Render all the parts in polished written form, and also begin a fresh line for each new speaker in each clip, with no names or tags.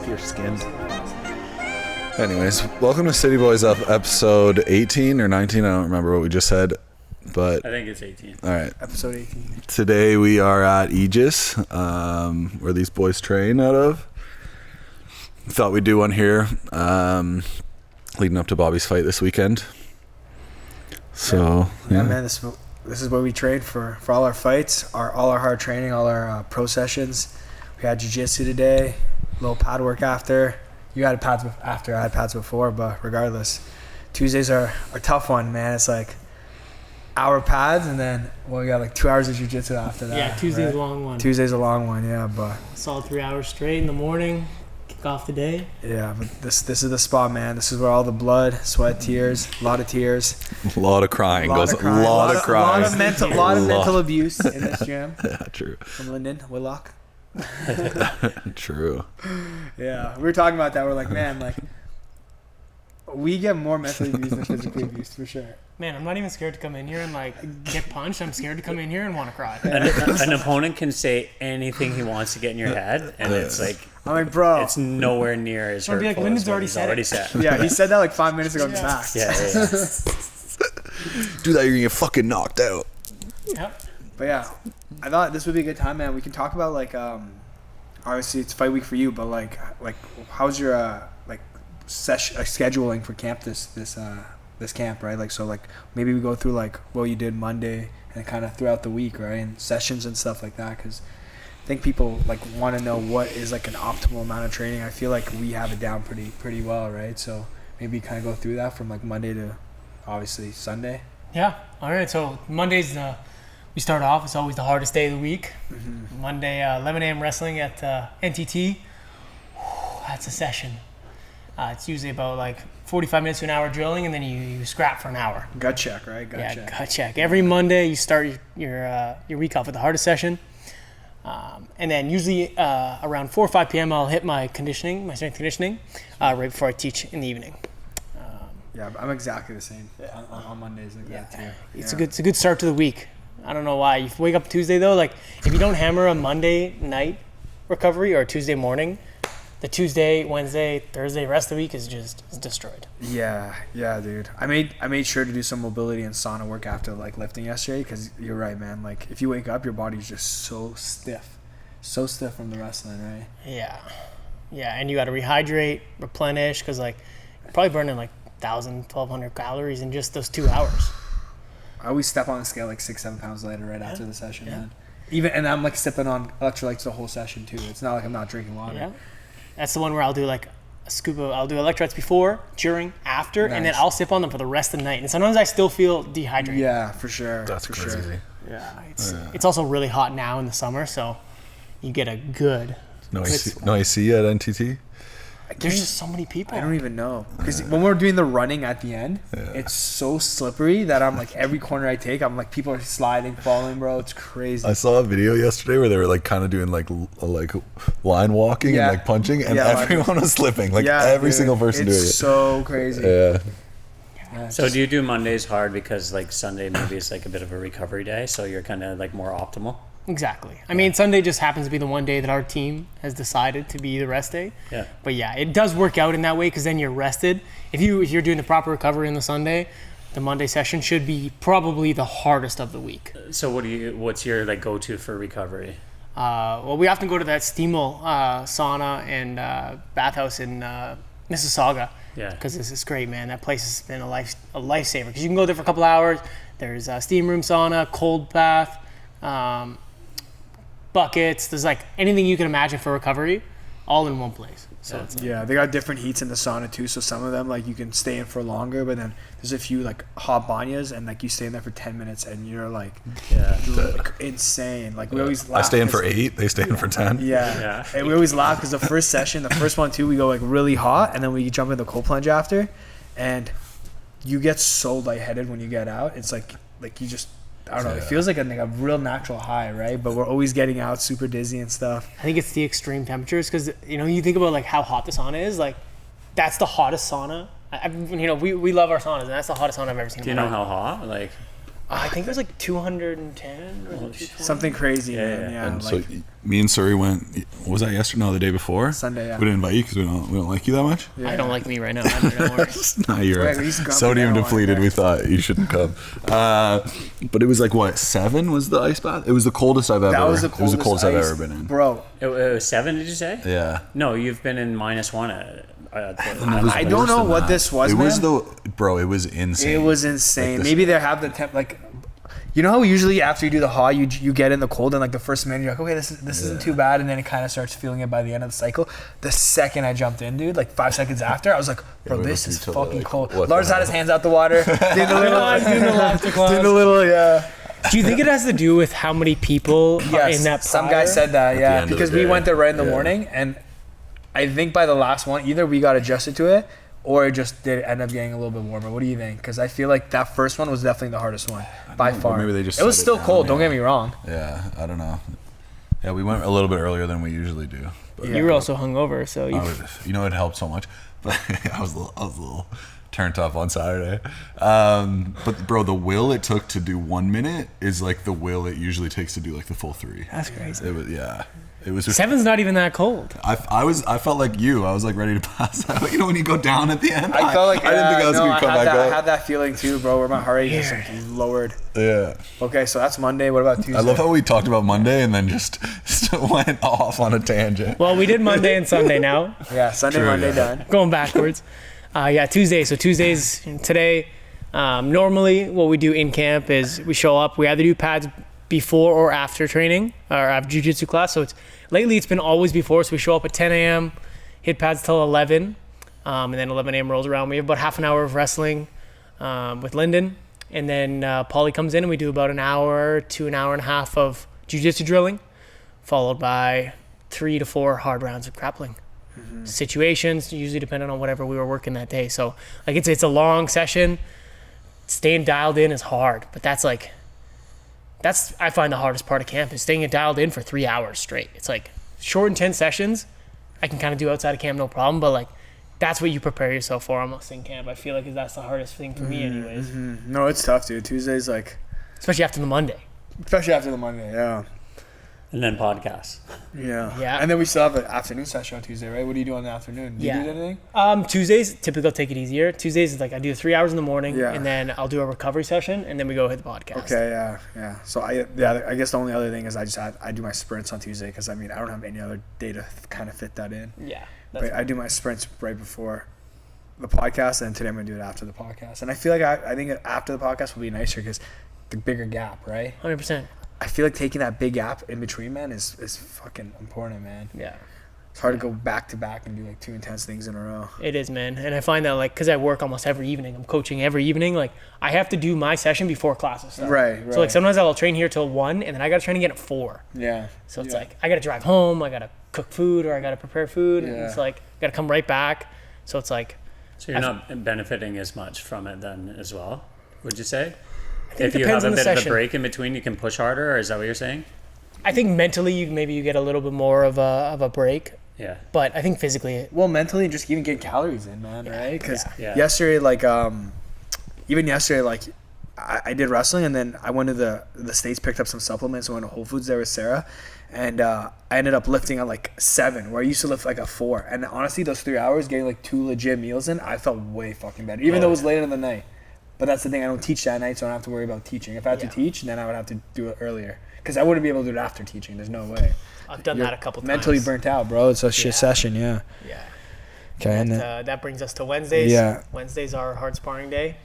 off your skin. Anyways, welcome to Sidey Boys Up, episode 18 or 19. I don't remember what we just said, but
I think it's 18.
All right,
episode 18.
Today we are at Aegis, where these boys train out of. Thought we'd do one here, leading up to Bobby's fight this weekend. So
yeah, man, this is where we train for all our fights, all our hard training, all our pro sessions. We had jiu-jitsu today, a little pad work after. You had pads after, I had pads before, but regardless, Tuesdays are a tough one, man. It's like hour pads, and then we got like 2 hours of jiu-jitsu after that.
Yeah, Tuesday's a long one.
Tuesday's a long one, yeah, but
solid 3 hours straight in the morning, kick off the day.
Yeah, but this is the spot, man. This is where all the blood, sweat, tears, a lot of tears,
a lot of crying, a lot of
mental abuse in this gym.
Yeah, true.
From Lyndon Whitlock.
True.
Yeah, we were talking about that. We're like, man, like we get more mentally abused than physically abused for sure.
Man, I'm not even scared to come in here and like get punched. I'm scared to come in here and want to cry.
An opponent can say anything he wants to get in your head, and it's like,
I'm like, bro,
it's nowhere near as hurtful.
Like, Lyndon's already said it.
Yeah, he said that like 5 minutes ago in the back.
Yeah.
Do that, you're gonna get fucking knocked out.
Yep.
But yeah, I thought this would be a good time, man. We can talk about like, obviously it's fight week for you, but like how's your scheduling for camp this camp, right? Like, so like maybe we go through like what you did Monday and kind of throughout the week, right? And sessions and stuff like that, because I think people like want to know what is like an optimal amount of training. I feel like we have it down pretty well, right? So maybe kind of go through that from like Monday to obviously Sunday.
Yeah. All right. So Monday's we start off. It's always the hardest day of the week.
Mm-hmm.
Monday, 11 a.m. wrestling at NTT. That's a session. It's usually about like 45 minutes to an hour drilling, and then you scrap for an hour.
Gut check, right?
Gut check. Every Monday you start your week off with the hardest session. And then usually around 4 or 5 p.m. I'll hit my strength conditioning, right before I teach in the evening.
Yeah, I'm exactly the same on Mondays like that too.
It's a good start to the week. I don't know why. You wake up Tuesday though, like if you don't hammer a Monday night recovery or a Tuesday morning, the Tuesday, Wednesday, Thursday, rest of the week is destroyed.
Yeah, dude. I made sure to do some mobility and sauna work after like lifting yesterday, because you're right, man. Like if you wake up, your body's just so stiff from the wrestling, right?
Yeah, and you got to rehydrate, replenish, because like you're probably burning like 1,000, 1,200 calories in just those 2 hours.
I always step on the scale like 6-7 pounds later right after the session, man. And I'm like sipping on electrolytes the whole session too. It's not like I'm not drinking water.
Yeah. That's the one where I'll do like a scoop of, I'll do electrolytes before, during, after, and then I'll sip on them for the rest of the night. And sometimes I still feel dehydrated.
Yeah, for sure.
That's
for
crazy.
Sure.
Yeah, it's also really hot now in the summer, so you get a good.
No AC at NTT?
There's just so many people.
I don't even know, because when we're doing the running at the end, it's so slippery that I'm like every corner I take, I'm like people are sliding, falling, bro. It's crazy.
I saw a video yesterday where they were like kind of doing like line walking and like punching, and everyone was slipping. Like every single person doing it.
It's so crazy.
Yeah.
So do you do Mondays hard because like Sunday maybe it's like a bit of a recovery day, so you're kind of like more optimal?
Exactly. I mean, Sunday just happens to be the one day that our team has decided to be the rest day.
Yeah.
But yeah, it does work out in that way, because then you're rested. If you're doing the proper recovery on the Sunday, the Monday session should be probably the hardest of the week.
So what's your like go-to for recovery?
Well, we often go to that Steamel sauna and bathhouse in Mississauga.
Yeah.
Because this is great, man. That place has been a lifesaver, because you can go there for a couple hours. There's a steam room sauna, cold bath, buckets. There's like anything you can imagine for recovery, all in one place. So
they got different heats in the sauna too. So some of them like you can stay in for longer, but then there's a few like hot banyas, and like you stay in there for 10 minutes and you're like, insane. Like we always laugh.
I stay in for 8, they stay in for 10.
Yeah. And we always laugh because the first one too, we go like really hot, and then we jump in the cold plunge after, and you get so lightheaded when you get out. It's like you just, I don't know. It feels like a real natural high, right? But we're always getting out super dizzy and stuff.
I think it's the extreme temperatures, because you think about like how hot the sauna is. Like that's the hottest sauna. We love our saunas, and that's the hottest sauna I've ever seen.
Do you know how hot? Like
I think it was like 210 or
Oh,
220.
Something crazy,
Yeah,
man.
yeah.
Yeah,
And
like
so me and Serhiy went. Was that yesterday? No, the day before.
Sunday. Yeah.
We didn't invite you because we don't like you that much.
Yeah.
I don't like me right now. I don't know.
Nah, you're
Right, he's grumpy
sodium
now,
depleted.
yeah.
We thought you shouldn't come. But it was like what 7 was the ice bath? It was the coldest I've ever.
That was the
It was the coldest I've
ice-
ever been in.
Bro,
It was 7, did you say?
Yeah.
No, you've been in -1 at
It was
I don't
worse
know
than
what
that.
this was,
It was
man.
bro. It was insane.
it was insane.
this-
Maybe they have the temp like. You know how usually after you do the hot, you get in the cold and like the first minute you're like, okay, this isn't too bad, and then it kind of starts feeling it by the end of the cycle. The second I jumped in, dude, like 5 seconds after, I was like, bro,
we
this
looked
is
at each other
fucking
like,
cold.
what
Lars
the
had his
hell?
hands out the water, did a little,
Doing the lobster claws.
did a little, yeah.
Do you think it has to do with how many people are
Yes,
in that
some
prior?
guy said that,
the
yeah,
end of the
because we
day.
went there right in the
Yeah.
morning, and I think by the last one, either we got adjusted to it, or it just did end up getting a little bit warmer. What do you think? Because I feel like that first one was definitely the hardest one by
know, but
far.
maybe they just
it was
set it
still
down,
cold. Don't
yeah.
get me wrong.
Yeah, I don't know. Yeah, we went a little bit earlier than we usually do. But
Yeah.
You were also hungover, so you.
you know, it helped so much. But I was a little turned up on Saturday. But bro, the will it took to do 1 minute is like the will it usually takes to do like the full 3.
That's crazy.
It was It was just,
7's not even that cold.
I felt like you. I was like ready to pass out. You know when you go down at the end.
I felt like
I didn't think I was gonna come back
I
up.
had that feeling too, bro, where my heart rate just like, lowered.
Yeah.
Okay, so that's Monday. What about Tuesday?
I love how we talked about Monday and then just went off on a tangent.
Well, we did Monday and Sunday now.
Yeah, Sunday,
True,
Monday
yeah.
done.
Going backwards. Yeah, Tuesday. So Tuesdays today. Normally, what we do in camp is we show up. We either do pads before or after training or after jiu-jitsu class. So lately it's been always before. So we show up at 10 a.m., hit pads till 11, and then 11 a.m. rolls around. We have about half an hour of wrestling with Lyndon, and then Paulie comes in and we do about an hour to an hour and a half of jiu-jitsu drilling, followed by 3 to 4 hard rounds of grappling. Situations, usually depending on whatever we were working that day. So like it's a long session. Staying dialed in is hard, but that's I find the hardest part of camp is staying dialed in for 3 hours straight. It's like short, intense sessions I can kind of do outside of camp no problem, but like that's what you prepare yourself for almost in camp. I feel like that's the hardest thing for me anyways,
No, it's tough, dude. Tuesday's like,
especially after the Monday.
especially after the Monday, yeah.
And then podcasts.
Yeah.
Yeah.
And then we still have an afternoon session on Tuesday, right? What do you do on the afternoon? Do
Yeah.
you do anything?
Tuesdays, typically I'll take it easier. Tuesdays is like I do 3 hours in the morning
Yeah.
and then I'll do a recovery session and then we go hit the podcast.
Okay, yeah. So I guess the only other thing is I do my sprints on Tuesday because I don't have any other day to kind of fit that in.
Yeah.
But I do my sprints right before the podcast, and today I'm gonna do it after the podcast. And I feel like I think after the podcast will be nicer because the bigger gap, right?
100%.
I feel like taking that big gap in between, man, is fucking important, man.
Yeah.
It's hard to go back to back and do like 2 intense things in a row.
It is, man. And I find that like, cause I work almost every evening, I'm coaching every evening. Like I have to do my session before classes start.
Right.
So like sometimes I'll train here till 1 and then I got to train again at 4.
Yeah.
So it's
Yeah.
like, I got to drive home. I got to cook food or I got to prepare food. And
Yeah.
it's like, got to come right back. So it's like,
So you're not benefiting as much from it then as well, would you say?
I think
If
it
you have
depends
a
on the
bit of a
session.
break in between, you can push harder, or is that what you're saying?
I think mentally you get a little bit more of a break,
Yeah.
but I think physically,
Well, mentally, just even getting calories in, man, right? Because
Yeah.
yesterday, like, even yesterday, like, I did wrestling, and then I went to the States, picked up some supplements, and went to Whole Foods there with Sarah, and I ended up lifting at like 7, where I used to lift like a 4. And honestly, those 3 hours, getting like 2 legit meals in, I felt way fucking better, even though it was late in the night. But that's the thing, I don't teach that night, so I don't have to worry about teaching. If I had to
Yeah.
teach, then I would have to do it earlier, because I wouldn't be able to do it after teaching. There's no way.
I've done
You're
that a couple times.
mentally burnt out, bro. It's a shit
Yeah.
session, yeah.
Yeah.
Okay, and then
That brings us to Wednesdays.
Yeah.
Wednesdays are hard sparring day.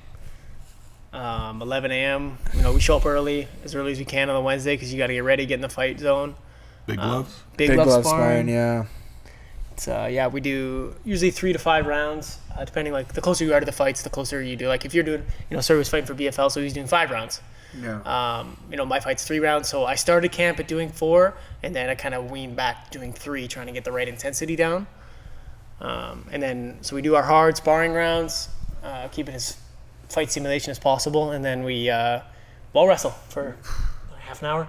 11 a.m. We show up as early as we can on the Wednesday because you got to get ready, get in the fight zone.
Big gloves.
Big glove
sparring,
sparring.
yeah.
It's, we do usually 3 to 5 rounds, depending. Like the closer you are to the fights, the closer you do. Like if you're doing, Serhiy was fighting for BFL, so he's doing 5 rounds.
Yeah.
My fight's 3 rounds, so I started camp at doing 4, and then I kind of weaned back doing 3, trying to get the right intensity down. And then so we do our hard sparring rounds, keep it as fight simulation as possible, and then we wall wrestle for half an hour.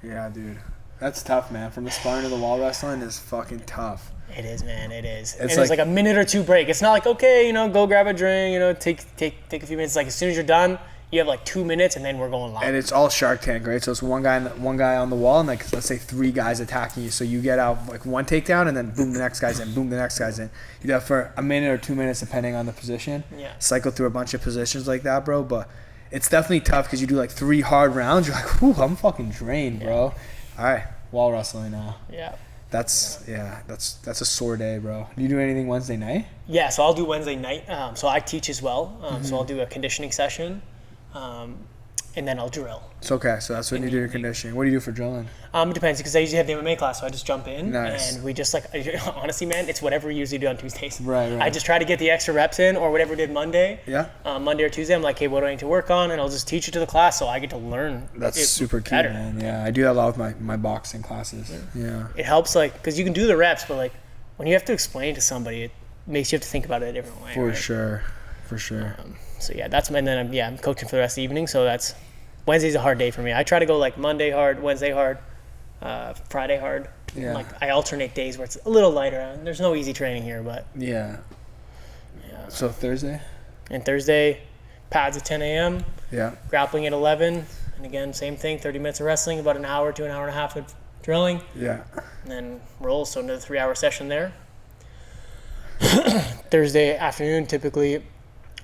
Yeah, dude. That's tough, man. From the sparring to the wall wrestling is fucking tough.
It is, man. It is. And
It's
there's
like-
like a minute or 2 break. It's not like, okay, go grab a drink, take a few minutes. Like as soon as you're done, you have like 2 minutes and then we're going live.
And it's all Shark Tank, right? So it's one guy on the wall, and like let's say 3 guys attacking you. So you get out like 1 takedown, and then boom, the next guy's in. Boom, the next guy's in. You do that for a minute or 2 minutes, depending on the position.
Yeah.
Cycle through a bunch of positions like that, bro. But it's definitely tough because you do like 3 hard rounds. You're like, whew, I'm fucking drained, bro. All right, wall wrestling now.
Yeah.
That's a sore day, bro. Do you do anything Wednesday night?
Yeah, so I'll do Wednesday night. So I teach as well. So I'll do a conditioning session, and then I'll drill.
It's okay. So that's when you do your conditioning. What do you do for drilling?
It depends, because I usually have the MMA class, so I just jump in.
Nice.
And we just like, honestly, man, it's whatever we usually do on Tuesdays.
Right.
I just try to get the extra reps in, or whatever we did Monday.
Yeah.
Monday or Tuesday, I'm like, hey, what do I need to work on? And I'll just teach it to the class, so I get to learn.
That's super key,
better.
man. Yeah, I do that a lot with my boxing classes. Yeah.
It helps, like, because you can do the reps, but like when you have to explain to somebody, it makes you have to think about it a different way.
For
right?
sure.
So yeah, and then I'm coaching for the rest of the evening. So Wednesday's a hard day for me. I try to go like Monday hard, Wednesday hard, Friday hard.
Yeah.
Like I alternate days where it's a little lighter. There's no easy training here, but
Yeah. So Thursday?
and Thursday, pads at 10 a.m.,
Yeah.
grappling at 11, and again same thing, 30 minutes of wrestling, about an hour to an hour and a half of drilling,
Yeah.
and then rolls. So another 3-hour session there. Thursday afternoon, typically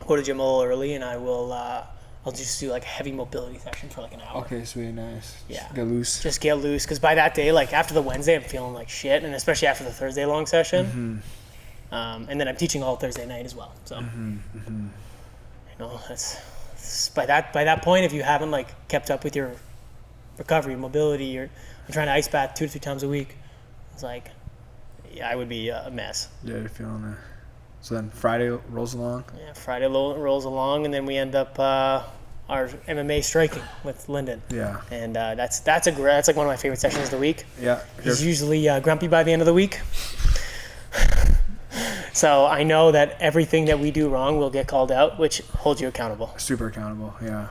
go to gym a little early, and I'll just do like a heavy mobility session for like an hour.
Okay, sweet, nice.
Yeah.
Get loose.
Just get loose, because by that day, like after the Wednesday, I'm feeling like shit, and especially after the Thursday long session. And then I'm teaching all Thursday night as well. So, you know, that's by that point, if you haven't like kept up with your recovery, mobility, I'm trying to ice bath 2 to 3 times a week. It's like, yeah, I would be a mess.
Yeah, you're feeling it. So then Friday rolls along.
Yeah, Friday rolls along, and then we end up our MMA striking with Lyndon.
Yeah.
And that's like one of my favorite sessions of the week.
Yeah.
He's usually grumpy by the end of the week. So I know that everything that we do wrong will get called out, which holds you accountable.
Super accountable. Yeah.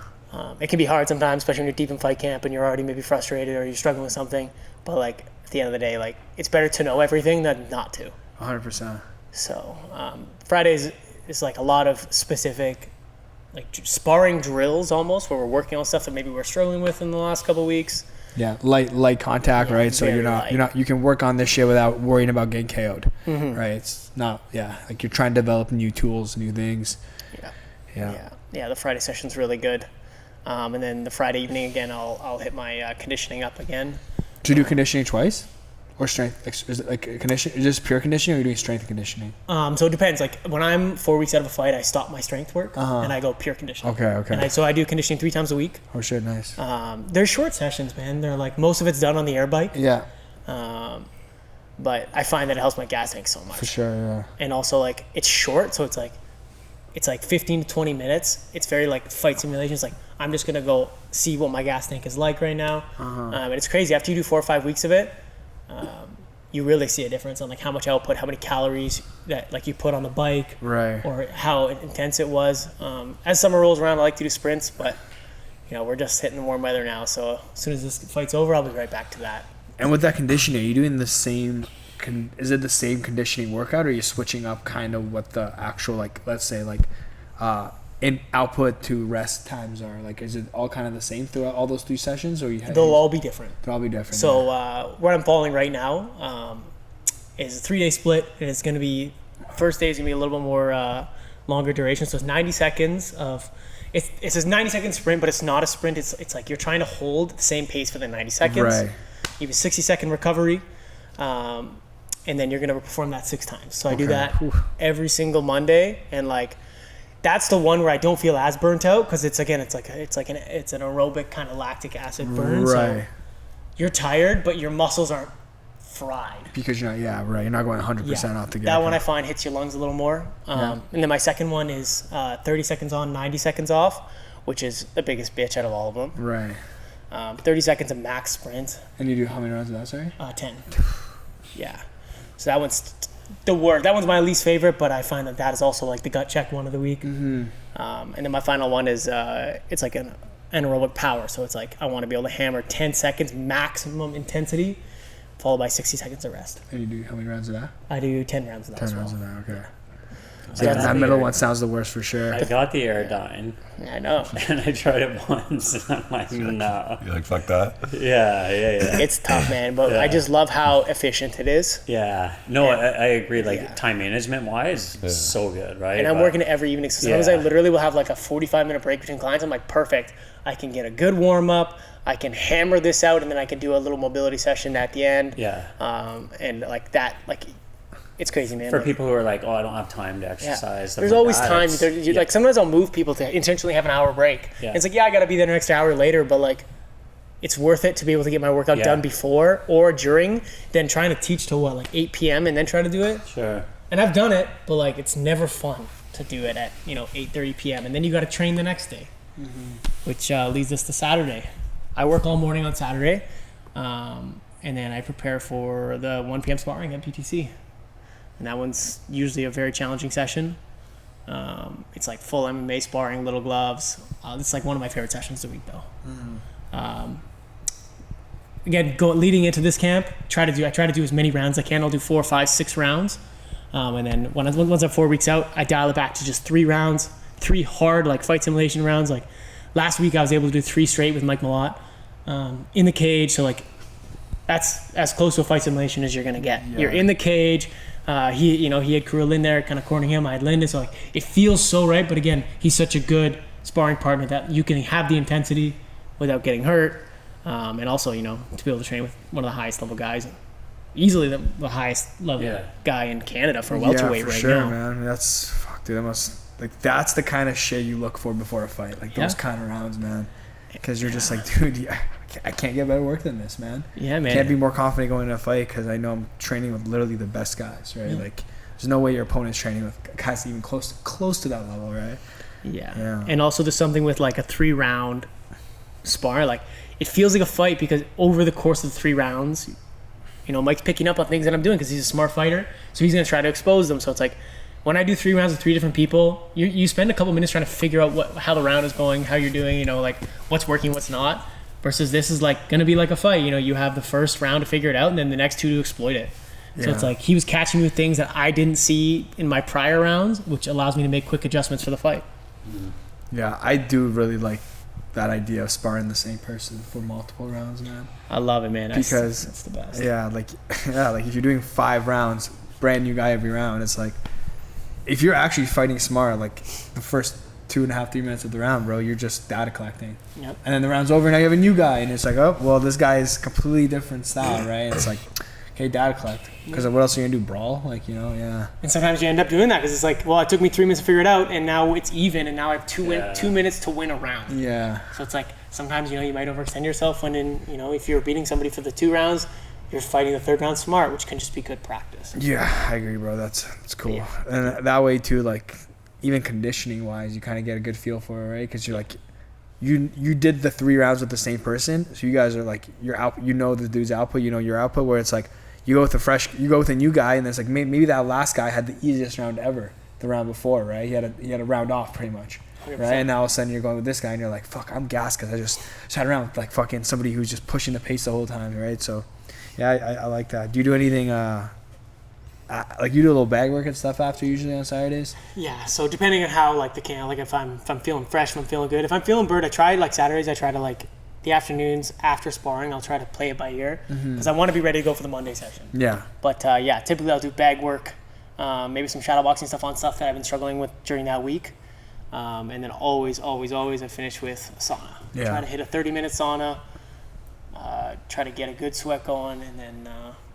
It can be hard sometimes, especially when you're deep in fight camp and you're already maybe frustrated or you're struggling with something. But like at the end of the day, like it's better to know everything than not to.
100%.
So Fridays is like a lot of specific, like sparring drills almost, where we're working on stuff that maybe we're struggling with in the last couple of weeks.
Yeah, light contact,
Yeah,
right? So
very
you're not you can work on this shit without worrying about getting KO'd, right? It's not, like you're trying to develop new tools, new things. Yeah.
The Friday session's really good. And then the Friday evening again, I'll hit my conditioning up again.
Do you do conditioning twice? Or strength? Is it like condition? Is this pure conditioning, or are you doing strength and conditioning?
So it depends. Like when I'm 4 weeks out of a fight, I stop my strength work and I go pure conditioning.
Okay.
And so I do conditioning 3 times a week.
Oh shit, nice.
They're short sessions, man. They're like most of it's done on the air bike.
Yeah.
But I find that it helps my gas tank so much.
For sure, yeah.
And also like it's short, so it's like 15 to 20 minutes. It's very like fight simulation. It's like I'm just gonna go see what my gas tank is like right now. And it's crazy. After you do 4 or 5 weeks of it, you really see a difference on like how much output, how many calories that like you put on the bike,
Right.
or how intense it was. As summer rolls around, I like to do sprints, but you know we're just hitting the warm weather now. So as soon as this fight's over, I'll be right back to that.
And with that conditioning, are you doing the same? Is it the same conditioning workout, or are you switching up kind of what the actual, like, let's say like in output to rest times are? Like, is it all kind of the same throughout all those 3 sessions, or
They'll all be different.
They'll all be different.
So what I'm following right now is a 3-day split, and it's going to be, first day is going to be a little bit more longer duration. So it's 90 seconds of, it's a 90-second sprint, but it's not a sprint. It's like you're trying to hold the same pace for the 90 seconds.
Right.
You have a 60-second recovery, and then you're going to perform that 6 times. So I do that every single Monday, and like that's the one where I don't feel as burnt out, because it's an aerobic kind of lactic acid burn.
Right.
So you're tired, but your muscles aren't fried.
Because you're not, right. You're not going 100% off the get.
That one I find hits your lungs a little more. And then my second one is 30 seconds on, 90 seconds off, which is the biggest bitch out of all of them.
Right.
30 seconds of max sprint.
And you do how many rounds of that, sorry? 10.
Yeah. So that one's the worst. That one's my least favorite, but I find that is also like the gut check one of the week. And then my final one is it's like an anaerobic power. So it's like I want to be able to hammer 10 seconds maximum intensity, followed by 60 seconds of rest.
And you do how many rounds of that?
I do 10 rounds of that.
10 rounds of that, okay. Yeah, that middle one sounds the worst for sure.
I got the Aerodyne.
I know.
And I tried it once, and I'm like, no.
You like, fuck that?
Yeah.
It's tough, man, but
Yeah.
I just love how efficient it is.
Yeah. No,
Yeah.
I agree. Like,
Yeah.
time management-wise, so good, right?
And I'm
But-
working it every evening. So sometimes I literally will have like a 45-minute break between clients. I'm like, perfect. I can get a good warm-up. I can hammer this out, and then I can do a little mobility session at the end.
Yeah.
And like that, like, it's crazy, man.
For
Like,
people who are like, oh, I don't have time to
yeah.
exercise. stuff
There's
like
always
that,
time.
it's-
Like sometimes I'll move people to intentionally have an hour break.
Yeah.
And it's like, yeah, I got to be there the next hour later, but like, it's worth it to be able to get my workout
Yeah.
done before or during than trying to teach till what, like 8 p.m. and then try to do it.
Sure.
And I've done it, but like, it's never fun to do it at 8:30 p.m. and then you got to train the next day, which leads us to Saturday. I work all morning on Saturday, and then I prepare for the 1 p.m. sparring at PTC. And that one's usually a very challenging session. It's like full MMA sparring, little gloves. It's like one of my favorite sessions of the week, though. Again, leading into this camp, I try to do as many rounds as I can. I'll do 4, 5, 6 rounds, and then once I'm 4 weeks out, I dial it back to just 3 rounds, 3 hard like fight simulation rounds. Like last week, I was able to do 3 straight with Mike Malott in the cage. So like that's as close to a fight simulation as you're gonna get.
Yeah.
You're in the cage. He had Kirill in there, kind of cornering him. I had Linda, so like it feels so right. But again, he's such a good sparring partner that you can have the intensity without getting hurt, and also to be able to train with one of the highest level guys, easily the highest level guy in Canada for welterweight
for
right
sure,
now.
man. That's dude. That must that's the kind of shit you look for before a fight, like those kind of rounds, man. Because you're just like, dude, I can't get better work than this, man.
Yeah, man.
Can't be more confident going into a fight because I know I'm training with literally the best guys, right? Like, there's no way your opponent's training with guys even close to that level, right?
Yeah. And also there's something with like a 3-round spar, like it feels like a fight because over the course of the 3 rounds, Mike's picking up on things that I'm doing because he's a smart fighter, so he's gonna try to expose them. So it's like when I do 3 rounds with 3 different people, you spend a couple minutes trying to figure out how the round is going, how you're doing, like what's working, what's not. Versus this is like gonna be like a fight. You have the first round to figure it out, and then the next 2 to exploit it. So it's like he was catching me with things that I didn't see in my prior rounds, which allows me to make quick adjustments for the fight.
Yeah, I do really like that idea of sparring the same person for multiple rounds, man.
I love it, man.
Because
it's the best.
like if you're doing 5 rounds, brand new guy every round, it's like if you're actually fighting smart, like the first 2.5, 3 minutes of the round, bro, you're just data collecting.
Yep.
And then the round's over, now you have a new guy, and it's like, oh, well, this guy is completely different style, right? And it's like, okay, data collect. Because what else are you gonna do? Brawl? Like, yeah.
And sometimes you end up doing that because it's like, well, it took me 3 minutes to figure it out, and now it's even, and now I have 2 minutes to win a round.
Yeah.
So it's like sometimes you might overextend yourself when if you're beating somebody for the 2 rounds, you're fighting the 3rd round smart, which can just be good practice.
Yeah, I agree, bro. That's cool.
Yeah.
And that way too, like even conditioning wise, you kind of get a good feel for it, right? Because you're like, you did the 3 rounds with the same person, so you guys are like your out. The dude's output, your output. Where it's like you go with a new guy, and it's like maybe that last guy had the easiest round ever the round before, right? He had a round off pretty much,
100%.
right? And now all of a sudden you're going with this guy, and you're like, fuck, I'm gassed because I just had a round with like fucking somebody who's just pushing the pace the whole time, right? So yeah, I like that. Do you do anything? Like you do a little bag work and stuff after usually on Saturdays?
Yeah, so depending on how like the camp, like if I'm feeling fresh, if I'm feeling good, if I'm feeling bird, I try like Saturdays. I try to like the afternoons after sparring, I'll try to play it by ear because I want to be ready to go for the Monday session.
Yeah.
But typically I'll do bag work, maybe some shadow boxing stuff on stuff that I've been struggling with during that week, and then always I finish with a sauna.
Yeah.
Try to hit a 30-minute sauna, try to get a good sweat going, and then.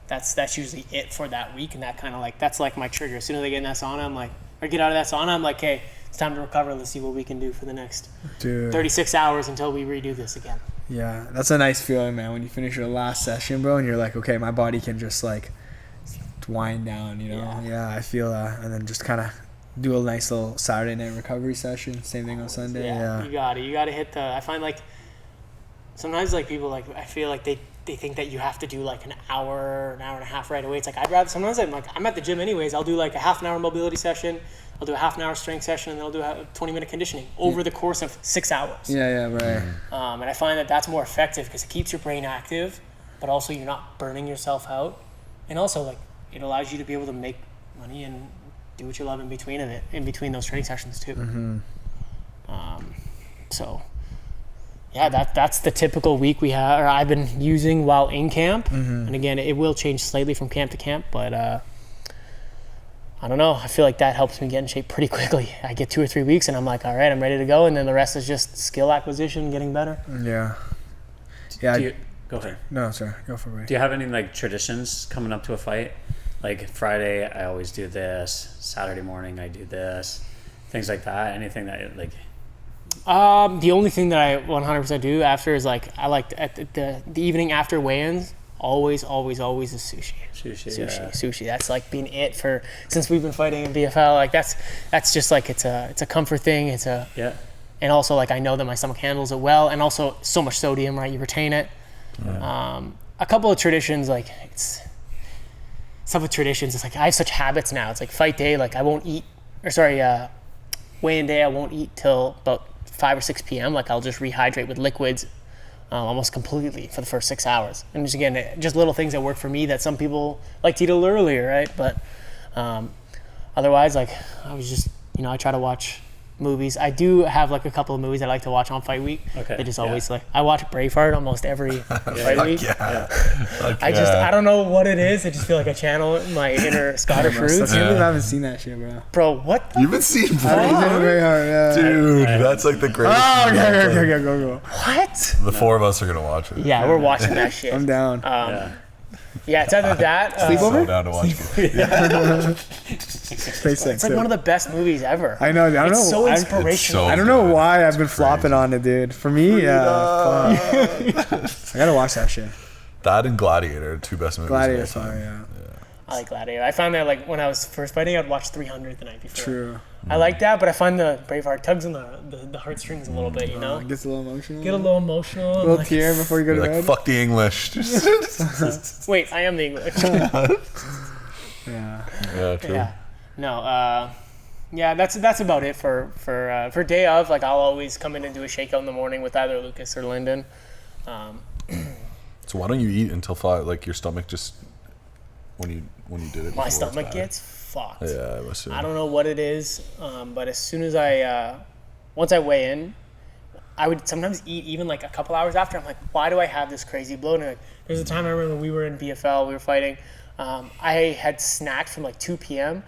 That's usually it for that week, and that kind of like that's like my trigger. As soon as I get in that sauna, I'm like, or get out of that sauna, I'm like, hey, it's time to recover. Let's see what we can do for the next 36 hours until we redo this again.
Yeah, that's a nice feeling, man. When you finish your last session, bro, and you're like, okay, my body can just like wind down, Yeah, I feel that, and then just kind of do a nice little Saturday night recovery session. Same thing on Sunday. Yeah.
You got to hit the. I find like sometimes like people like I feel like they think that you have to do like an hour and a half right away. It's like I'd rather sometimes I'm at the gym anyways. I'll do like a half an hour mobility session. I'll do a half an hour strength session, and then I'll do a 20-minute conditioning over the course of 6 hours.
Yeah, right.
And I find that that's more effective because it keeps your brain active, but also you're not burning yourself out, and also like it allows you to be able to make money and do what you love in between those training sessions too. So yeah, that's the typical week we have, or I've been using while in camp. And again, it will change slightly from camp to camp, but I don't know. I feel like that helps me get in shape pretty quickly. I get 2 or 3 weeks and I'm like, all right, I'm ready to go. And then the rest is just skill acquisition, getting better.
Yeah.
Go ahead.
No, sorry. Go for it.
Do you have any like traditions coming up to a fight? Like Friday, I always do this. Saturday morning, I do this. Things like that. Anything that like.
The only thing that I 100% do after is like I like at the evening after weigh-ins. Always is sushi. Sushi. That's like been it since we've been fighting in BFL. Like that's just like it's a comfort thing. And also like I know that my stomach handles it well, and also so much sodium, right? You retain it. Yeah. A couple of traditions, like it's stuff with traditions. It's like I have such habits now. It's like fight day, like I won't eat, weigh-in day, I won't eat till about 5 or 6 p.m. Like I'll just rehydrate with liquids. Almost completely for the first 6 hours. And just again, just little things that work for me that some people like to eat a little earlier, right? But otherwise, like I was just, I try to watch movies. I do have like a couple of movies I like to watch on fight week. Okay. They just always like, I watch Braveheart almost every fight week. I don't know what it is. I just feel like I channel my inner Scottish roots.
I haven't seen that shit, bro.
Bro, what the?
You haven't seen Braveheart? Dude, that's like the greatest.
Oh, okay, go.
What?
The four of us are gonna watch it.
Yeah, we're watching that shit.
I'm down.
Yeah, it's either that.
Sleepover?
So down to watch it.
It's like one of the best movies ever.
I know.
It's so inspirational.
I don't know why I've been flopping on it, dude. For me, I gotta watch that shit.
That and Gladiator are 2 best movies.
Gladiator's fire, yeah.
I like Gladiator. I found that like when I was first fighting, I'd watch 300 the night before.
True.
I like that, but I find the Braveheart tugs on the heartstrings a little bit, you know?
It gets a little emotional.
Get a little emotional.
A little tear before you go to bed.
Fuck the English.
Wait, I am the English.
Yeah,
true.
Yeah. No, that's about it for day of. Like I'll always come in and do a shakeout in the morning with either Lucas or Lyndon.
So why don't you eat until 5? Like your stomach just when you did it.
My stomach gets fucked.
Yeah, I assume.
I don't know what it is, but as soon as once I weigh in, I would sometimes eat even like a couple hours after. I'm like, why do I have this crazy bloating? Like, there's a time I remember we were in BFL, we were fighting. I had snacked from like 2 p.m.,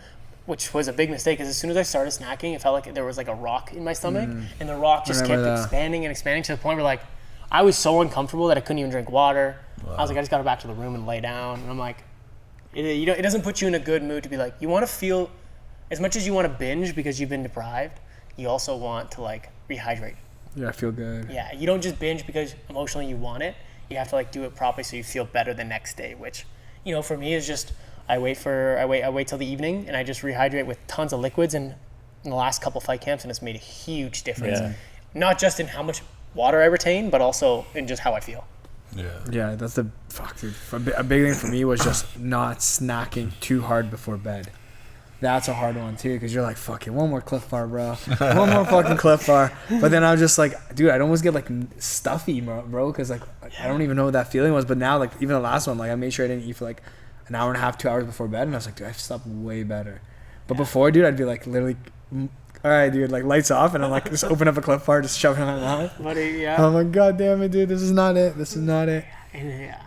which was a big mistake because as soon as I started snacking, it felt like there was like a rock in my stomach, and the rock just kept expanding to the point where like I was so uncomfortable that I couldn't even drink water. Wow. I was like, I just got to go back to the room and lay down, and I'm like, it doesn't put you in a good mood to be like, you want to feel, as much as you want to binge because you've been deprived, you also want to like rehydrate.
Yeah, I feel good.
Yeah, you don't just binge because emotionally you want it. You have to like do it properly so you feel better the next day, which, for me is just, I wait till the evening and I just rehydrate with tons of liquids in the last couple fight camps, and it's made a huge difference. Yeah. Not just in how much water I retain, but also in just how I feel.
Yeah, that's the dude. A big thing for me was just not snacking too hard before bed. That's a hard one too, because you're like, fuck it, one more Cliff Bar, bro. One more fucking Cliff Bar. But then I was just like, dude, I'd almost get like stuffy, bro, because like I don't even know what that feeling was. But now, like even the last one, like I made sure I didn't eat for like an hour and a half, 2 hours before bed, and I was like, dude, I've slept way better. But before, dude, I'd be like literally, all right, dude, like lights off, and I'm like just open up a Cliff Bar, just shove it in my mouth.
Buddy, yeah.
I'm like, god damn it, dude, this is not it.
Yeah.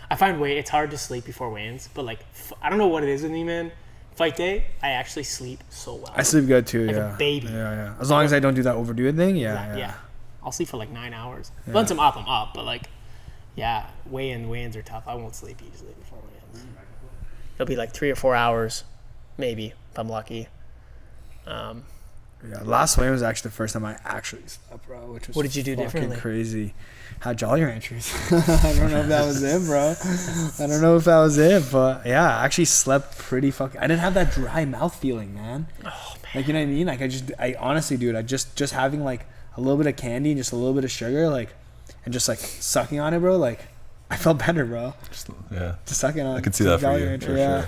I find it's hard to sleep before weigh-ins, but like I don't know what it is with me, man. Fight day, I actually sleep so well.
I sleep good too,
like a baby.
Yeah. As long as I don't do that overdo it thing, yeah.
I'll sleep for like 9 hours. Yeah. Once I'm up, but like, weigh-ins are tough. I won't sleep easily before weigh-ins. It'll be like 3 or 4 hours, maybe if I'm lucky.
Last weigh was actually the first time I actually slept, bro. Which was
what did you do differently?
Crazy. Had Jolly Ranchers. I don't know if that was it, bro. But yeah, I actually slept pretty fucking. I didn't have that dry mouth feeling, man.
Oh man.
Like, you know what I mean? Like I honestly, dude, I just having like a little bit of candy and just a little bit of sugar, like, and just like sucking on it, bro. Like, I felt better, bro. Just sucking on.
I can see that for you.
Rancher, yeah.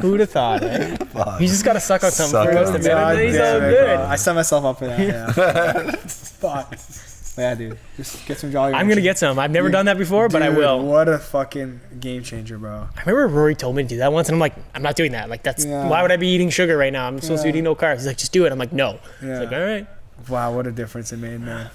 Who would have thought, eh?
Fuck.
You just gotta suck on something for the rest of the minute. He's all good.
I set myself up for that. Yeah. Fuck. But yeah, dude, just get some Jolly Ranchers.
I'm gonna get some. I've never done that before, but I
Dude,
will.
What a fucking game changer, bro.
I remember Rory told me to do that once, and I'm like, I'm not doing that. Like, that's why would I be eating sugar right now? I'm supposed to be eating no carbs. He's like, just do it. I'm like, no.
Yeah.
He's like, all right.
Wow, what a difference it made, man.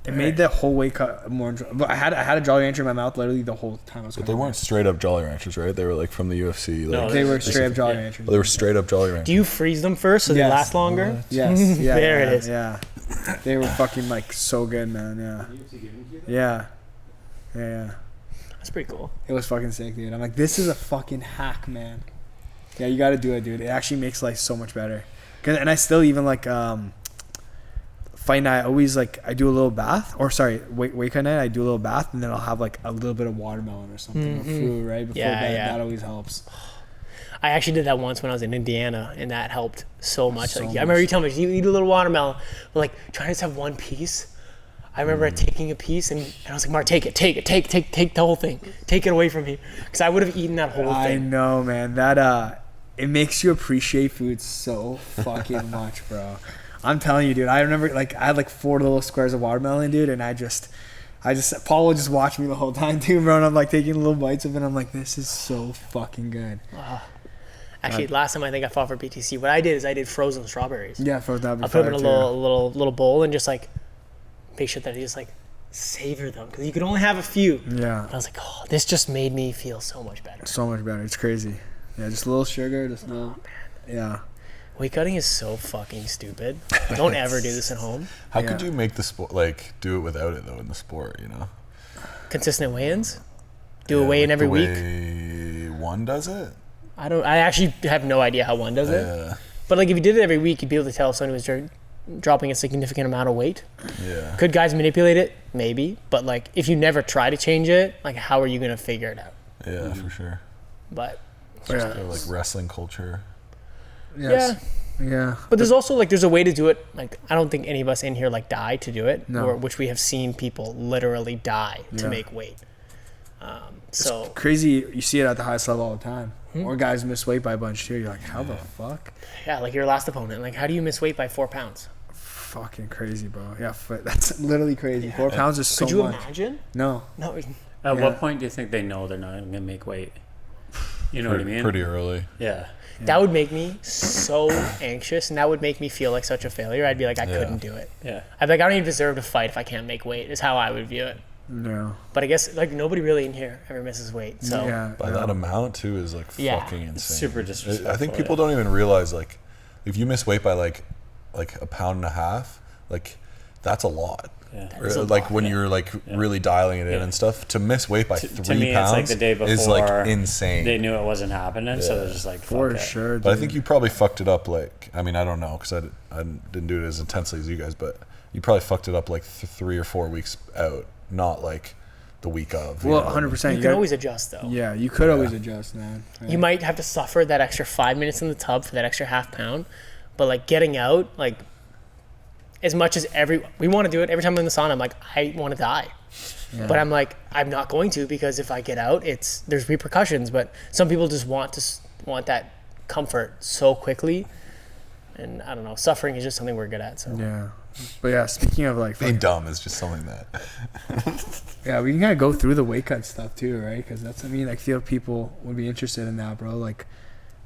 It made the whole weight cut more enjoyable. But I had a Jolly Rancher in my mouth literally the whole time I was
But they weren't straight up Jolly Ranchers, right? They were like from the UFC. Like,
No,
They were straight up Jolly Ranchers.
they were straight up Jolly Ranchers.
Do you freeze them first so they
Yes.
last longer?
Yes. Yeah,
There
yeah,
it is.
Yeah. They were fucking like so good, man. Yeah. Yeah.
That's pretty cool.
It was fucking sick, dude. I'm like, this is a fucking hack, man. Yeah, you got to do it, dude. It actually makes life so much better. And I still even like fight night. I always like I do a little bath, or sorry, wake night. I do a little bath, and then I'll have like a little bit of watermelon or something or fruit right before bed.
Yeah.
That always helps.
I actually did that once when I was in Indiana, and that helped so much.
So
Like,
much.
I remember you telling me, you eat a little watermelon, but like trying to just have one piece. I remember taking a piece, and I was like, Mark, take the whole thing. Take it away from me. Because I would have eaten that whole
I
thing.
know, man. That it makes you appreciate food so fucking much, bro. I'm telling you, dude. I remember like I had like 4 little squares of watermelon, dude, and I just Paul would just watch me the whole time too, bro. And I'm like taking little bites of it. And I'm like, this is so fucking good.
Actually, last time I think I fought for BTC, what I did is I did frozen strawberries.
Yeah, for that.
I put them in a little bowl and just like make sure that I just like savor them because you could only have a few.
Yeah.
And I was like, oh, this just made me feel so much better.
So much better. It's crazy. Yeah, just a little sugar, just a little. Yeah.
Weight cutting is so fucking stupid. Don't ever do this at home.
How could you make the sport, like, do it without it, though, in the sport, you know?
Consistent weigh-ins. Do a weigh-in every week.
The way one does it?
I actually have no idea how one does it.
Yeah.
But like if you did it every week, you'd be able to tell if someone was dropping a significant amount of weight.
Yeah.
Could guys manipulate it? Maybe. But like if you never try to change it, like how are you going to figure it out?
Yeah, for sure.
But
Yeah.
Or, like wrestling culture.
Yes. Yeah.
But there's also like there's a way to do it. Like I don't think any of us in here like die to do it,
No.
or which we have seen people literally die to
Yeah.
make weight.
It's
So
crazy. You see it at the highest level all the time.
Hmm.
Or guys miss weight by a bunch too. You're like, how the fuck?
yeah, like your last opponent. Like how do you miss weight by 4 pounds?
Fucking crazy, bro. Yeah, that's literally crazy. 4 pounds is so
Could you
much.
imagine?
No.
No.
At
Yeah.
what point do you think they know they're not going to make weight? You know what I mean?
Pretty early.
Yeah.
That would make me so anxious, and that would make me feel like such a failure. I'd be like, I couldn't do it.
Yeah.
I'd be like, I don't even deserve to fight if I can't make weight, is how I would view it.
No.
But I guess, like, nobody really in here ever misses weight. So,
Yeah.
By
no.
that amount, too, is like
Yeah.
fucking insane.
Super disrespectful.
I think people don't even realize, like, if you miss weight by like a pound and a half, like, that's a lot.
Yeah.
That is a
Like
lot,
when you're like really dialing it in
Yeah.
and stuff, to miss weight by
To
3
me,
pounds
it's like the day before.
is like insane.
They knew it wasn't happening, so they're just like,
For
fuck it.
sure, dude.
But I think you probably fucked it up. Like, I mean, I don't know because I didn't do it as intensely as you guys, but you probably fucked it up like 3 or 4 weeks out, not like the week of.
Well,
know?
100%.
you can always adjust, though.
Yeah, you could always adjust, man.
You might have to suffer that extra 5 minutes in the tub for that extra half pound. But, like, getting out, like, as much as we want to do it every time I'm in the sauna, I'm like, I want to die.
Yeah.
But I'm like, I'm not going to, because if I get out, there's repercussions. But some people just want that comfort so quickly, and I don't know. Suffering is just something we're good at. So
Yeah. But yeah, speaking of like,
Being dumb is just something that.
yeah, we can kind of go through the weight cut stuff too, right? Because that's, I mean, I feel people would be interested in that, bro. Like,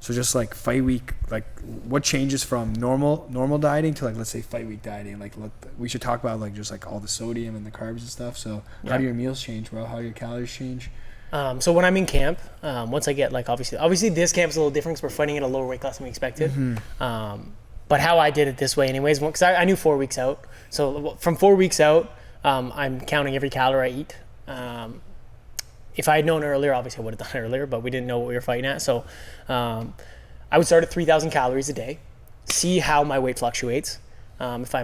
so just like fight week, like what changes from normal dieting to like, let's say fight week dieting? Like, we should talk about like just like all the sodium and the carbs and stuff. So how do your meals change, bro? How do your calories change?
So when I'm in camp, once I get like obviously this camp's a little different because we're fighting at a lower weight class than we expected. But how I did it this way anyways, because I knew 4 weeks out. So from 4 weeks out, I'm counting every calorie I eat. If I had known earlier, obviously I would have done it earlier, but we didn't know what we were fighting at. So I would start at 3,000 calories a day, see how my weight fluctuates. If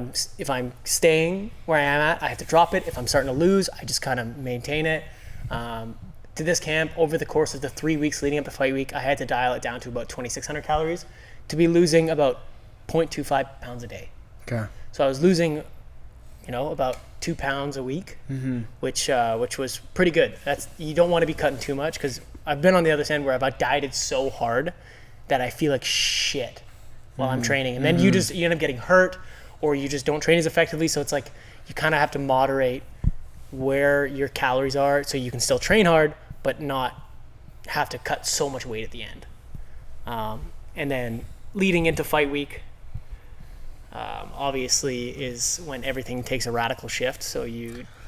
I'm staying where I am at, I have to drop it. If I'm starting to lose, I just kind of maintain it. To this camp, over the course of the 3 weeks leading up to fight week, I had to dial it down to about 2,600 calories to be losing about 0.25 pounds a day.
Okay.
So I was losing, about 2 pounds a week, which was pretty good. You don't want to be cutting too much, because I've been on the other end where I've dieted so hard that I feel like shit while I'm training, and then you end up getting hurt, or you just don't train as effectively. So it's like you kind of have to moderate where your calories are so you can still train hard, but not have to cut so much weight at the end. And then leading into fight week, obviously is when everything takes a radical shift. So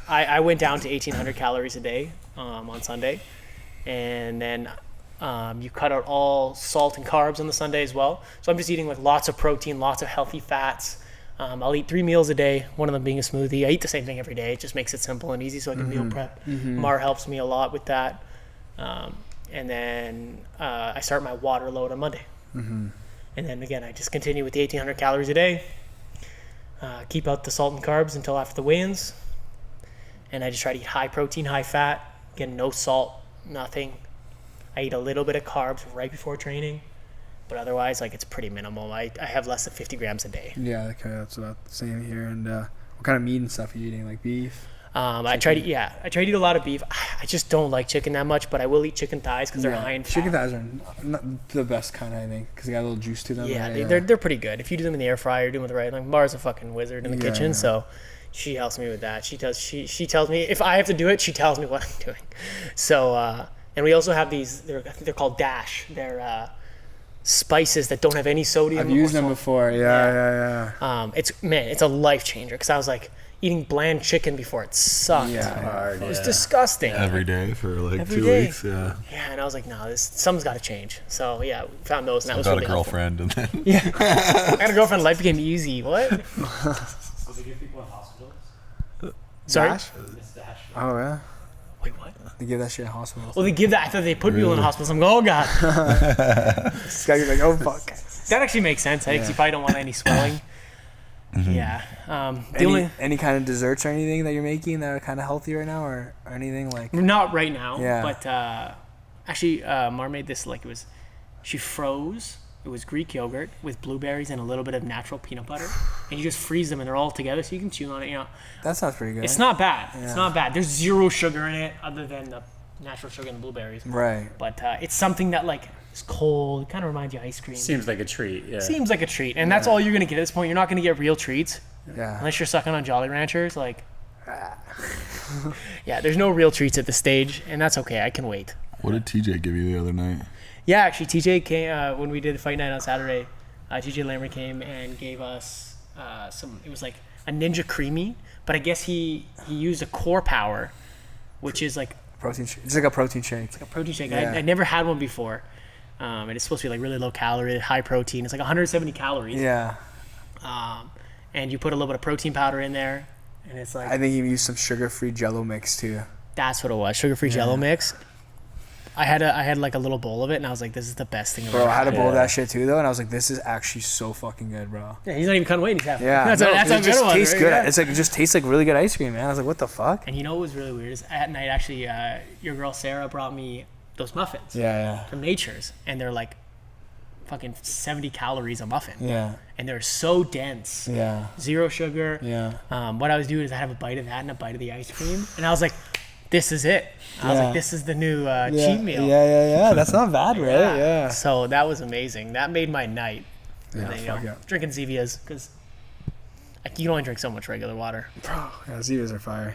I went down to 1,800 calories a day on Sunday, and then you cut out all salt and carbs on the Sunday as well. So I'm just eating like lots of protein, lots of healthy fats. I'll eat 3 meals a day, one of them being a smoothie. I eat the same thing every day. It just makes it simple and easy so I can meal prep. Mar helps me a lot with that. And then I start my water load on Monday. And then again, I just continue with the 1,800 calories a day. Keep out the salt and carbs until after the weigh-ins. And I just try to eat high protein, high fat. Again, no salt, nothing. I eat a little bit of carbs right before training. But otherwise, like, it's pretty minimal. I have less than 50 grams a day.
Yeah, okay, that's about the same here. And what kind of meat and stuff are you eating? Like beef?
I try to eat a lot of beef. I just don't like chicken that much, but I will eat chicken thighs because they're high in fat.
Chicken thighs are not the best kind, I think, because they got a little juice to them.
Yeah, they're pretty good. If you do them in the air fryer, do them with the right, like Mara's a fucking wizard in the kitchen, so she helps me with that. She tells me if I have to do it, she tells me what I'm doing. So and we also have these. I think they're called Dash. They're spices that don't have any sodium.
I've used them before. Yeah.
It's a life changer because I was like eating bland chicken before. It sucked.
Yeah,
it was disgusting.
Every day for like
Every
2
day.
weeks. Yeah.
Yeah, and I was like, no, something's got to change. So yeah, we found those, and that was
Got
really
a girlfriend, and then
helpful. I got a girlfriend. Life became easy. What?
Does it give people in hospitals?
Sorry.
Dash?
It's Dash.
Oh yeah.
Wait, what?
They give that shit in hospitals.
Oh, they give that. I thought they put people in hospitals. I'm going, oh god.
This guy be like, oh fuck.
That actually makes sense. I think you probably don't want any swelling. Yeah.
Any kind of desserts or anything that you're making that are kind of healthy right now, or anything like?
Not right now.
Yeah.
But actually, Mar made this like she froze. It was Greek yogurt with blueberries and a little bit of natural peanut butter, and you just freeze them and they're all together so you can chew on it. You know.
That sounds pretty good.
It's not bad.
Yeah.
It's not bad. There's zero sugar in it other than the natural sugar in the blueberries.
Right.
But it's something that like is cold. It kind of reminds you of ice cream.
Seems like a treat. Yeah.
Seems like a treat, and that's all you're gonna get at this point. You're not gonna get real treats
Yeah.
unless you're sucking on Jolly Ranchers. Like, yeah, there's no real treats at this stage, and that's okay. I can wait.
what did TJ give you the other night?
Yeah, actually, TJ came when we did the fight night on Saturday. TJ Lammer came and gave us some. It was like a Ninja Creamy, but I guess he used a Core Power, which is like
Protein. It's like a protein shake.
a protein shake.
Yeah.
I never had one before, and it's supposed to be like really low calorie, high protein. It's like 170 calories.
Yeah.
And you put a little bit of protein powder in there, and it's like
I think you used some sugar-free Jello mix too.
that's what it was, sugar-free Jello mix. I had like a little bowl of it, and I was like, this is the best thing I've
Bro,
ever
I had
had.
a bowl of that shit too though, and I was like, this is actually so fucking good, bro.
Yeah, he's not even cutting weight. He's happy.
Yeah.
that's how
it
good
just
it was.
tastes
right?
good.
Yeah.
It's like it just tastes like really good ice cream, man. I was like, what the fuck?
And you know what was really weird is at night, actually, your girl Sarah brought me those muffins
Yeah.
from Nature's, and they're like fucking 70 calories a muffin.
Yeah.
And they're so dense.
Yeah.
Zero sugar.
Yeah.
What I was doing is I have a bite of that and a bite of the ice cream, and I was like, this is it. I was like, this is the new cheat meal.
Yeah. That's not bad, right? Yeah.
So that was amazing. That made my night.
Yeah,
And then, you know,
fuck yeah.
drinking Zevias, because you can only drink so much regular water.
Bro, yeah, Zevas are fire.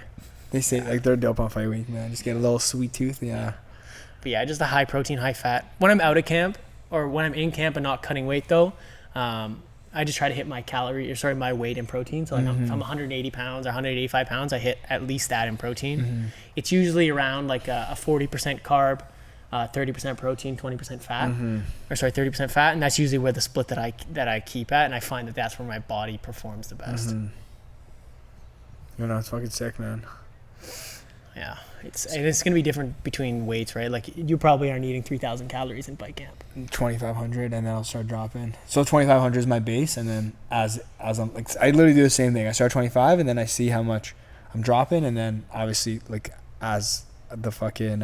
They say like they're dope on fight week, man. Just get a little sweet tooth. Yeah.
But yeah, just a high protein, high fat. When I'm out of camp, or when I'm in camp and not cutting weight though, I just try to hit my weight in protein. So like if I'm 180 pounds or 185 pounds, I hit at least that in protein. It's usually around like a 40% carb, 30% protein, 20% fat, or sorry, 30% fat, and that's usually where the split that I keep at, and I find that that's where my body performs the best.
You know, it's fucking sick, man.
Yeah, it's gonna be different between weights, right? Like you probably aren't eating 3,000 calories in fight camp.
2,500, and then I'll start dropping. So 2,500 is my base, and then as I'm like, I literally do the same thing. I start 25, and then I see how much I'm dropping, and then obviously like as the fucking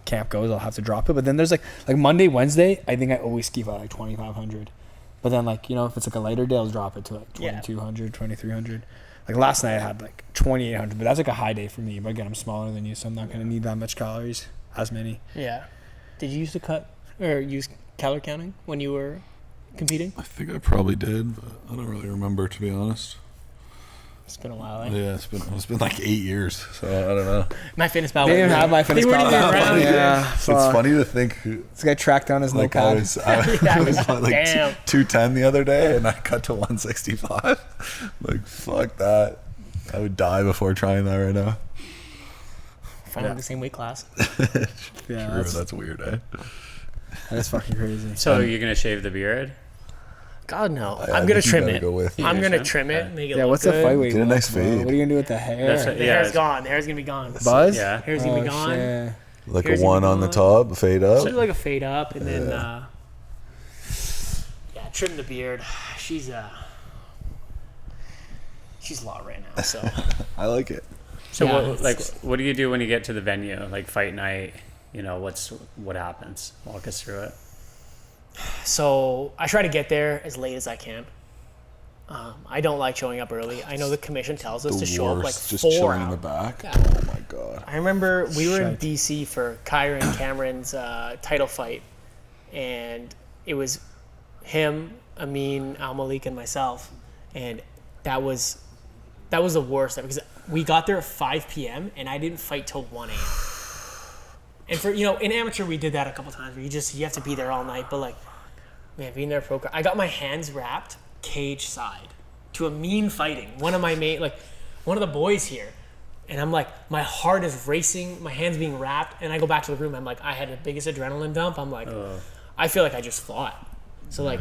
camp goes, I'll have to drop it. But then there's like Monday, Wednesday, I think I always keep at like 2,500. But then like, you know, if it's like a lighter day, I'll drop it to like 2,200, 2,300. Like last night I had like 2,800, but that's like a high day for me. But again, I'm smaller than you, so I'm not gonna need that much calories, as many.
Yeah. Did you used to cut or use calorie counting when you were competing?
I think I probably did, but I don't really remember, to be honest.
It's been a while.
Yeah, it's been like 8 years, so I don't know.
My fitness pal.
They didn't have my fitness
They weren't
pal.
even around.
Yeah,
It's funny to think.
This guy tracked down his
Like
notepad.
I was like
Damn.
210 the other day, and I cut to 165. Like fuck that! I would die before trying that right now.
Finally the same weight class.
Yeah,
True, that's weird, eh?
that's fucking crazy.
So you're gonna shave the beard?
God no.
I
I'm gonna
think you
trim
gotta
it.
go with
I'm
it.
gonna
Yeah.
trim it. Make it
Yeah,
look
what's
good.
the fight weight?
Get a nice
bro?
fade.
What are you gonna do with the hair?
That's what-
The
Yeah,
hair's
it's-
gone. The hair's gonna be gone.
Buzz?
Yeah.
Hair's gonna be gone.
Shit.
Like
Here's
a one
your
on the
one.
top, fade up.
Do like a fade up and then
Yeah.
trim the beard. She's a lot right now, so
I like it.
So
Yeah,
what do you do when you get to the venue, like fight night? You know, what happens? Walk us through it.
So I try to get there as late as I can. I don't like showing up early. I know the commission tells us to show up like
Just
4
chilling in the
hours.
back.
Yeah.
Oh my god.
I remember we were in
Shite.
DC for Kyra and Cameron's title fight, and it was him, Amin, Al Malik, and myself, and that was the worst because we got there at 5 p.m. and I didn't fight till 1 a.m. And for in amateur we did that a couple times where you have to be there all night, but like man, being there pro, I got my hands wrapped cage side to Amin fighting one of the boys here. And I'm like, my heart is racing, my hands being wrapped, and I go back to the room. I'm like, I had the biggest adrenaline dump. I'm like, I feel like I just fought. So like,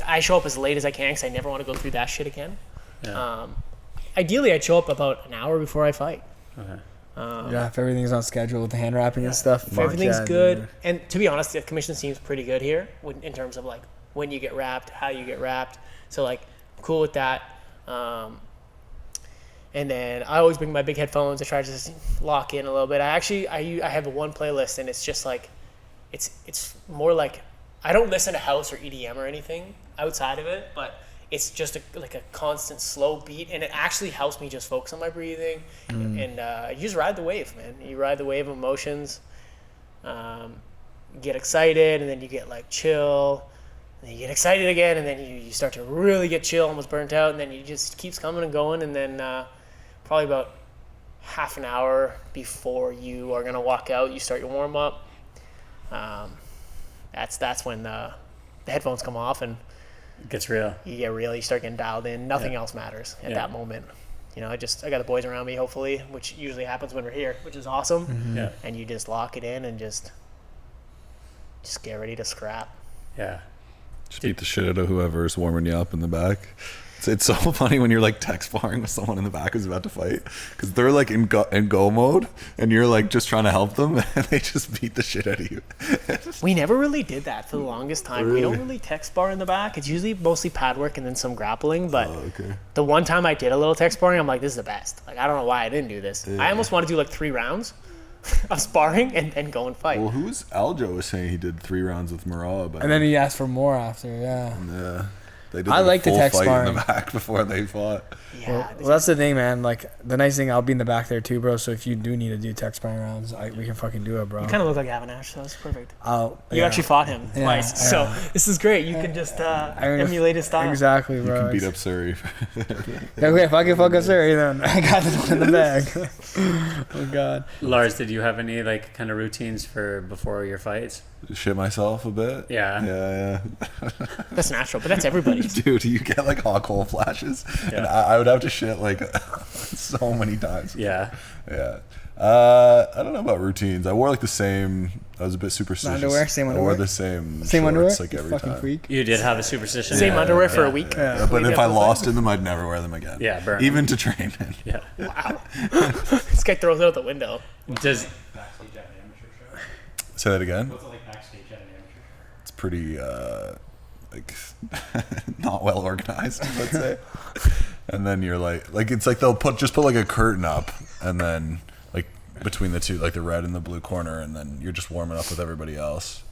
I show up as late as I can because I never want to go through that shit again.
Yeah.
Ideally, I'd show up about an hour before I fight.
Okay.
Yeah, if everything's on schedule with the hand wrapping and stuff.
If
fuck
everything's
yeah,
good,
dude.
and to be honest, the commission seems pretty good here in terms of like when you get wrapped, how you get wrapped. So like, I'm cool with that. And then I always bring my big headphones. I try to just lock in a little bit. I have one playlist, and it's just like, it's more like, I don't listen to house or EDM or anything outside of it, but it's just like a constant slow beat, and it actually helps me just focus on my breathing, and you just ride the wave, man. You ride the wave of emotions, get excited, and then you get like chill, and then you get excited again, and then you start to really get chill, almost burnt out, and then you just keeps coming and going, and then probably about half an hour before you are gonna walk out, you start your warm up. That's when the headphones come off and
It gets real.
you get real. You start getting dialed in. Nothing else matters at that moment. I got the boys around me, hopefully, which usually happens when we're here, which is awesome.
Yeah.
And you just lock it in and just get ready to scrap.
Yeah.
Just beat the shit out of whoever's warming you up in the back. It's so funny when you're like tech sparring with someone in the back who's about to fight, because they're like in go mode, and you're like just trying to help them, and they just beat the shit out of you.
We never really did that for the longest time. We
Really?
don't really tech spar in the back. It's usually mostly pad work and then some grappling. But
Okay.
the one time I did a little tech sparring, I'm like, this is the best. Like, I don't know why I didn't do this. I almost want to do like 3 rounds of sparring and then go and fight.
Well, who's Aljo was saying he did 3 rounds with Marab,
And then he asked for more after, yeah.
yeah, they did
I like the
full
tech
fight in
sparring.
the back before they fought.
Yeah.
Well, that's the thing, man. Like, the nice thing, I'll be in the back there too, bro. So if you do need to do tech sparring rounds, we can fucking do it, bro.
You kind of look like Avinash, so it's perfect. You
yeah.
actually fought him
Yeah,
twice,
yeah.
so this is great. You can just emulate his style.
Exactly,
You
bro.
can beat up Serhiy.
Okay, if I can fuck up Serhiy, then I got this one in the bag. Oh, God.
Lars, did you have any like kind of routines for before your fights?
Shit myself a bit.
Yeah.
Yeah.
That's natural, but that's everybody's.
Dude, you get like hot coal flashes, and
Yeah.
I would have to shit like so many times.
Yeah.
Yeah. I don't know about routines. I wore like the same. I was a bit superstitious.
Underwear? Same
I
underwear?
wore the same.
Same
shorts,
underwear?
like
You
every
fucking
time.
freak.
You did have a superstition.
Same
Yeah.
underwear for a
Yeah.
week.
Yeah, but
Leading
if
up
I
to
lost in them, I'd never wear them again.
Yeah, burn
Even to train in.
Yeah.
Wow. This guy throws it out the window.
Does
Backstage at an amateur show?
Say that again.
What's it like backstage at an amateur show?
It's pretty like not well organized, let's say. And then you're like it's like they'll put like a curtain up, and then like between the two, like the red and the blue corner, and then you're just warming up with everybody else.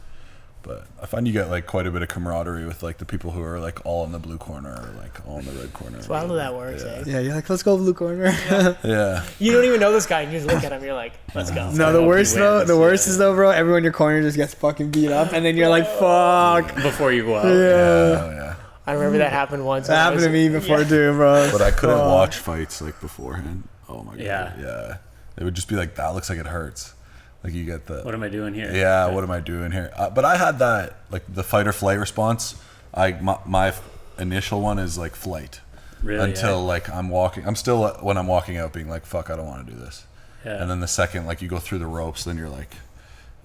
But I find you get like quite a bit of camaraderie with like the people who are like all in the blue corner or like all in the red corner.
So how that works,
Yeah.
eh?
Yeah, you're like, let's go blue corner.
Yeah.
You don't even know this guy, and you just look at him, you're like, let's go.
No, the worst is though, bro. Everyone in your corner just gets fucking beat up, and then you're like, fuck.
Before you go out.
Yeah.
Yeah.
I remember that happened once.
That happened to me before too, bro.
But I couldn't
Fuck.
watch fights like beforehand. Oh my god.
Yeah.
Yeah. It would just be like, that looks like it hurts. Like you get the.
What am I doing here?
Yeah. What am I doing here? But I had that like the fight or flight response. My initial one is like flight.
Really?
Until like I'm walking. I'm still when I'm walking out being like, fuck, I don't want to do this.
Yeah.
And then the second like you go through the ropes, then you're like,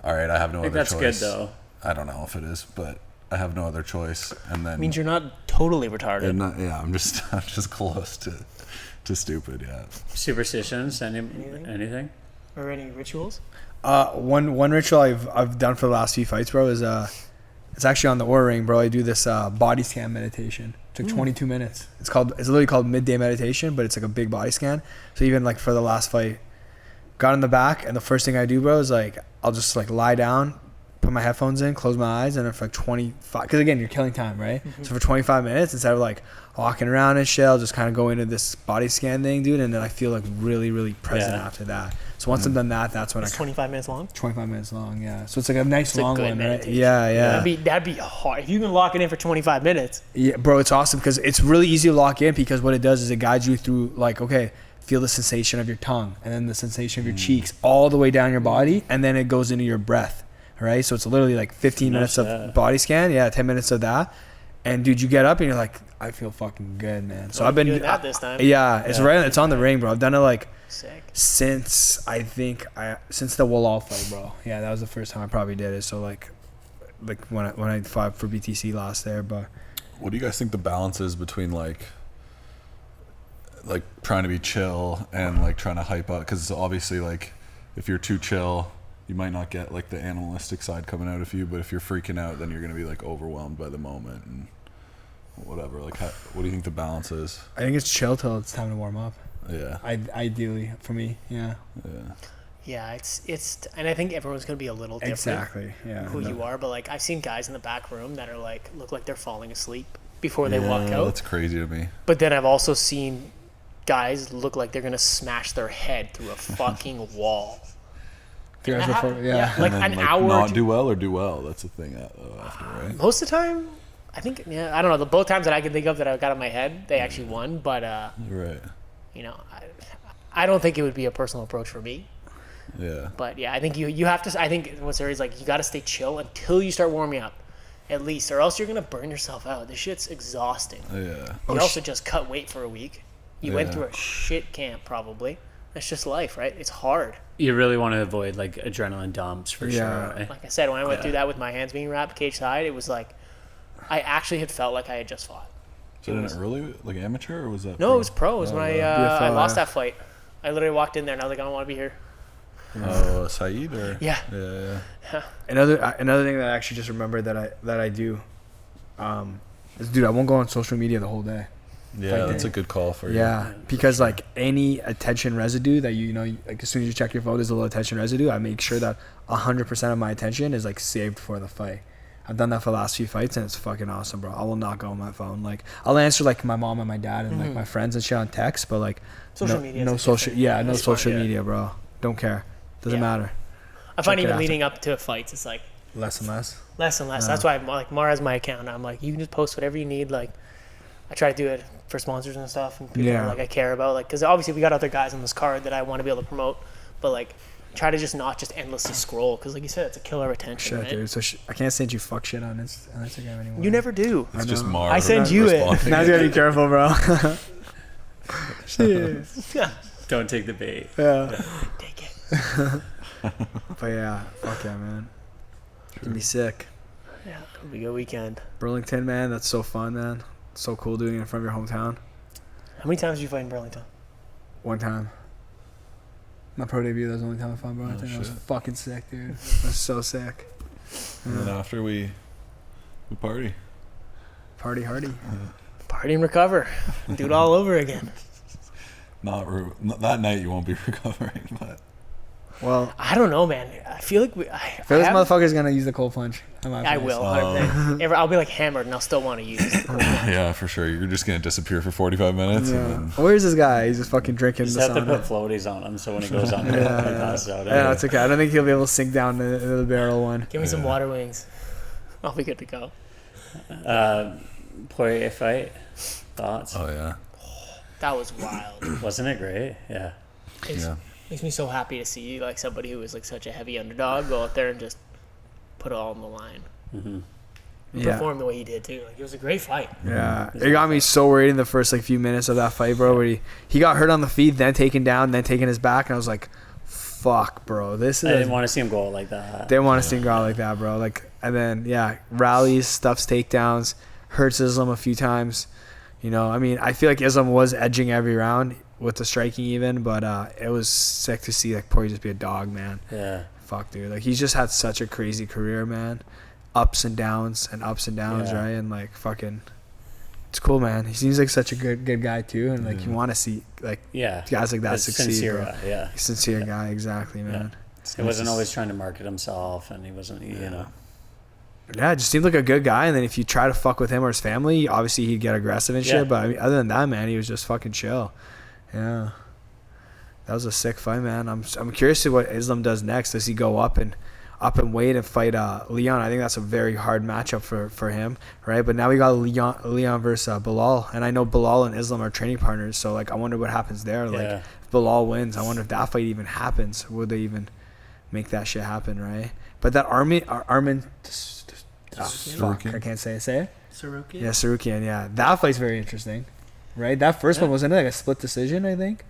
all right, I have no
I think
other
that's
choice.
good though.
I don't know if it is, but I have no other choice. And then
Means you're not totally retarded.
I'm just close to stupid. Yeah.
Superstitions? Anything?
Or any rituals?
One ritual I've done for the last few fights, bro, is it's actually on the Oura Ring, bro. I do this body scan meditation. It's like 22 minutes. It's literally called midday meditation, but it's like a big body scan. So even like for the last fight, got in the back, and the first thing I do, bro, is like I'll just like lie down, put my headphones in, close my eyes, and for like 25, because again, you're killing time, right? Mm-hmm. So for 25 minutes, instead of like walking around and shit, I'll just kind of go into this body scan thing, dude, and then I feel like really, really present after that. So once I'm done that, that's when
It's 25 minutes long?
25 minutes long, yeah. So it's like a nice long
good
one, right?
meditation.
Yeah.
That'd be hard. If you can lock it in for 25 minutes.
Yeah, bro, it's awesome because it's really easy to lock in, because what it does is it guides you through like, okay, feel the sensation of your tongue and then the sensation of your cheeks all the way down your body, and then it goes into your breath, right? So it's literally like 15 minutes of body scan, 10 minutes of that. And dude, you get up and you're like, I feel fucking good, man. So I've been
doing that this time.
Yeah, it's on the ring, bro. I've done it like
Sick.
since the Wallall fight, bro. Yeah, that was the first time I probably did it. So like when I fought for BTC last there, but
What do you guys think the balance is between like trying to be chill and like trying to hype up? Because obviously like if you're too chill, you might not get like the animalistic side coming out of you, but if you're freaking out, then you're gonna be like overwhelmed by the moment and whatever. Like what do you think the balance is?
I think it's chill till it's time to warm up.
Yeah.
Ideally for me, yeah.
Yeah, it's and I think everyone's gonna be a little different.
Exactly. Yeah.
Who you are, but like I've seen guys in the back room that are like look like they're falling asleep before they walk out.
That's crazy to me.
But then I've also seen guys look like they're gonna smash their head through a fucking wall.
Yeah.
Like
and then,
an hour.
Not do well or do well. That's the thing after, right?
Most of the time, I think. Yeah, I don't know. The both times that I can think of that I got in my head, they actually won. But
Right.
you know, I don't think it would be a personal approach for me.
Yeah.
But yeah, I think you have to. I think what Serhiy is like, you got to stay chill until you start warming up, at least, or else you're gonna burn yourself out. This shit's exhausting.
Yeah.
You also just cut weight for a week. You went
Yeah.
through a shit camp probably. That's just life, right? It's hard.
You really want to avoid like adrenaline dumps for sure. Right?
Like I said, when I went through that with my hands being wrapped cage side, it was like I actually had felt like I had just fought.
Is it an early like amateur or was that?
No, it was pro. It was when I
BFL,
lost that fight. I literally walked in there and I was like, I don't want to be here.
Oh, Saeed or
Yeah.
Yeah.
Another thing that I actually just remembered that I do, is, dude, I won't go on social media the whole day.
Yeah, that's a good call for you.
Yeah, because like any attention residue that you know, like as soon as you check your phone, there's a little attention residue. I make sure that 100% of my attention is like saved for the fight. I've done that for the last few fights, and it's fucking awesome, bro. I will not go on my phone. Like I'll answer like my mom and my dad and like my friends and shit on text, but like
Social
no,
media.
no social, no social media, bro. Don't care. Doesn't matter.
I find
Check it
even
out.
leading up to fights, it's like
Less and less.
less and less. That's why I'm like Mara has my account. I'm like, you can just post whatever you need. Like I try to do it for sponsors and stuff and people
Yeah.
like I care about, like, because obviously we got other guys on this card that I want to be able to promote, but like try to just not just endlessly scroll, because like you said, it's a killer retention,
Shit,
right?
dude. So I can't send you fuck shit on Instagram anymore.
You never do.
It's just
know.
Mara.
I send you it.
responding.
Now you gotta be careful, bro. Shit.
Don't take the bait.
Yeah.
Take it.
But yeah, fuck yeah, man. It's gonna be sick.
Yeah, it'll be a good weekend.
Burlington, man, that's so fun, man. So cool doing it in front of your hometown.
How many times did you fight in Burlington?
One time. My pro debut, that was the only time I fought in Burlington. That was
shit.
fucking sick, dude. That was so sick.
And then after we party.
Party hardy.
Party and recover. Do it all over again.
Not that night you won't be recovering, but
Well,
I don't know, man. I feel like
this motherfucker's gonna use the cold punch.
I will. 100%. I'll be like hammered, and I'll still want to use it.
Yeah, for sure. You're just gonna disappear for 45 minutes.
Yeah.
And then...
Where's this guy? He's just fucking drinking.
Just
the
have to
sauna.
put floaties on him so when he goes on, he passes out.
Yeah, it's okay. I don't think he'll be able to sink down into the barrel one.
Give me some water wings. I'll be good to go.
Poirier fight. Thoughts?
Oh yeah.
That was wild.
Wasn't it great? Yeah.
Makes me so happy to see like somebody who was like such a heavy underdog go out there and just put it all on the line.
Mm-hmm.
Perform the way he did too. Like it was a great fight.
Yeah, it got me so worried in the first like few minutes of that fight, bro. Where he got hurt on the feet, then taken down, then taking his back, and I was like, "Fuck, bro, this is."
I didn't want to see him go out like that.
Didn't want to see him go out like that, bro. Like, and then rallies, stuffs takedowns, hurts Islam a few times. You know, I mean, I feel like Islam was edging every round with the striking even, but it was sick to see like Poirier just be a dog, man.
Yeah.
Fuck, dude. Like he's just had such a crazy career, man. Ups and downs, right? And like fucking, it's cool, man. He seems like such a good guy too, and like you want to see like guys like that succeed.
Sincere,
bro. Sincere guy, exactly, man.
He wasn't always trying to market himself, and he wasn't, you know.
Yeah, just seemed like a good guy. And then if you try to fuck with him or his family, obviously he'd get aggressive and shit. But I mean, other than that, man, he was just fucking chill. Yeah, that was a sick fight, man. I'm curious to what Islam does next. Does he go up and weight and fight Leon? I think that's a very hard matchup for him, right? But now we got Leon versus Bilal, and I know Bilal and Islam are training partners. So like, I wonder what happens there. Like, if Bilal wins, I wonder if that fight even happens. Would they even make that shit happen, right? But that Armin. Fuck, I can't say it. Say it.
Sarukian?
Yeah, Sarukian, yeah. That fight's very interesting. Right? That first one, wasn't it like a split decision, I think?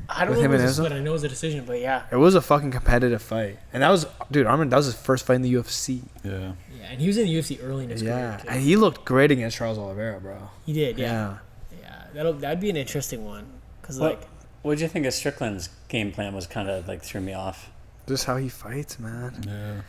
I don't know if it was a split. I know it was a decision, but yeah.
It was a fucking competitive fight. And that was, dude, Armin, that was his first fight in the UFC.
Yeah, and he was in the UFC early in his career, too.
And he looked great against Charles Oliveira, bro.
He did, yeah. That'd be an interesting one. Cause
what did you think of Strickland's game plan was kind of like threw me off?
Just how he fights, man.
Yeah.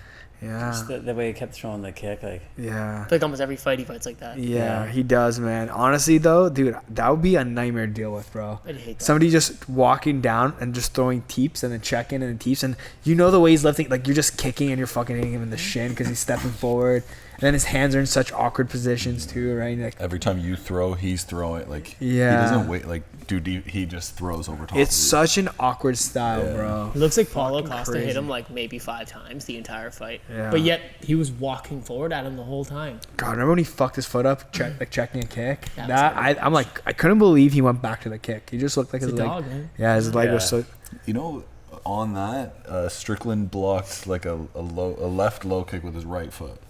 Yeah.
Just the way he kept throwing the kick, like.
Yeah.
I feel like almost every fight he fights like that.
Yeah, he does, man. Honestly, though, dude, that would be a nightmare to deal with, bro.
I'd hate that.
Somebody just walking down and just throwing teeps and then checking and then teeps. And you know the way he's lifting, like you're just kicking and you're fucking hitting him in the shin because he's stepping forward. And then his hands are in such awkward positions, too, right? Like,
every time you throw, he's throwing. Like, he
Yeah.
doesn't wait. Like, dude, he just throws over top.
it's
of you.
such an awkward style, bro.
It looks like Paulo
Fucking
Costa
crazy.
hit him like maybe 5 times the entire fight.
Yeah.
But yet he was walking forward at him the whole time.
God, remember when he fucked his foot up, checking a kick?
That was
I'm like, I couldn't believe he went back to the kick. He just looked like
He's
his
a
leg.
dog, man.
Yeah, his leg was so.
You know, on that, Strickland blocked like a left low kick with his right foot.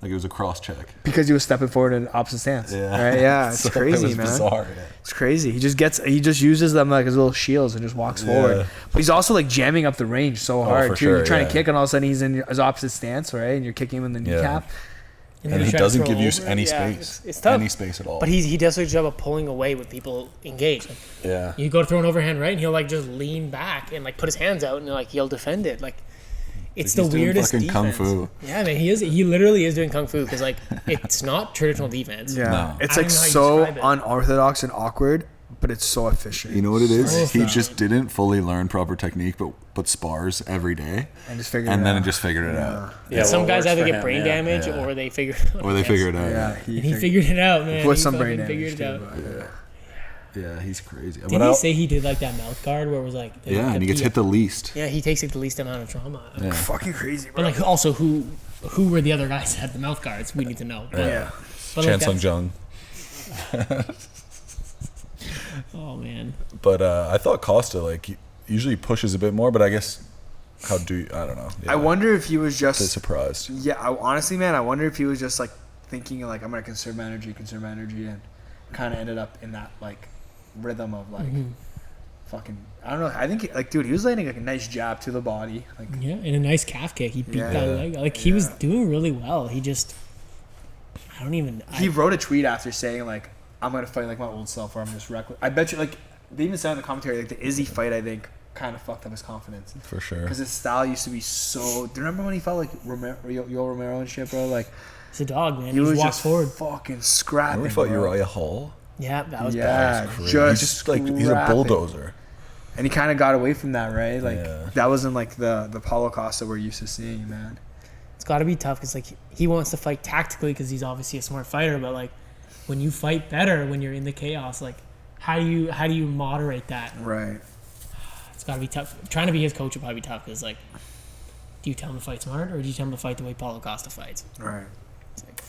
Like it was a cross check.
Because he was stepping forward in opposite stance.
Yeah.
Right? Yeah, it's
So
crazy,
it was
man.
Bizarre. Yeah.
It's crazy. He just uses them like his little shields and just walks forward. But he's also like jamming up the range so hard
for
too.
sure,
You're trying to kick and all of a sudden he's in his opposite stance, right? And you're kicking him in the kneecap.
And
then
he
try to
doesn't
throw
give you
over.
any
Yeah,
space.
it's tough.
Any space at all.
But he does a good job of pulling away when people engage. Like,
yeah.
you go to throw an overhand right, and he'll like just lean back and like put his hands out, and like he'll defend it. Like it's
Like
the
he's doing
weirdest
fucking
defense.
kung fu.
Yeah, man, he is. He literally is doing kung fu because like it's not traditional defense.
Yeah.
No.
It's
I
like
don't know how you
so
describe it.
unorthodox and awkward, but it's so efficient.
You know what it is?
So
He
fast.
just didn't fully learn proper technique, but spars every day,
And just figure
and
it
then
out.
it just figured it out.
Yeah,
Some
what
guys
works
either
for
get
him,
brain
yeah.
damage
Yeah.
or they figure.
Or they figure it out.
Yeah,
And he figured it out, man.
with
He
some
fucking
brain
figured
damage
it
too.
out.
But,
Yeah, he's crazy.
Didn't he say he did like that mouth guard where it was like?
Yeah, and he gets hit the least.
Yeah, he takes like the least amount of trauma.
Yeah.
Fucking crazy,
But
bro.
like also who were the other guys that had the mouth guards? We need to know. But,
Yeah.
but
Chan
like,
Sung
that's-
Jung.
Oh man.
But I thought Costa like usually pushes a bit more, but I guess I don't know. Yeah,
I wonder if he was
a bit
just
surprised.
Yeah, honestly, man, I wonder if he was just like thinking like I'm gonna conserve my energy, and kind of ended up in that like rhythm of like fucking. I don't know. I think like dude, he was landing like a nice jab to the body. Like
Yeah, and a nice calf kick. He beat
Yeah.
that leg. Like he was doing really well. He just, I don't even.
he wrote a tweet after saying like I'm gonna fight like my old self, or I'm just reckless. I bet you like they even said in the commentary like the Izzy fight I think kind of fucked up his confidence
For sure.
because his style used to be so. Do you remember when he felt like Yoel Romero and shit, bro? Like
he's a dog, man.
he
He
was
just walks
just
forward.
fucking scrapping.
Remember we fought
bro.
Uriah Hall?
Yeah, that was bad.
Yeah,
Crazy. He's just like he's a
scrapping.
bulldozer.
And he kind of got away from that, right? Like
Yeah.
that wasn't like the Paulo Costa we're used to seeing, man.
It's got to be tough because like he wants to fight tactically because he's obviously a smart fighter. But like when you fight better when you're in the chaos, like how do you moderate that?
Right.
It's got to be tough. Trying to be his coach would probably be tough because like, do you tell him to fight smart or do you tell him to fight the way Paulo Costa fights?
Right.
It's like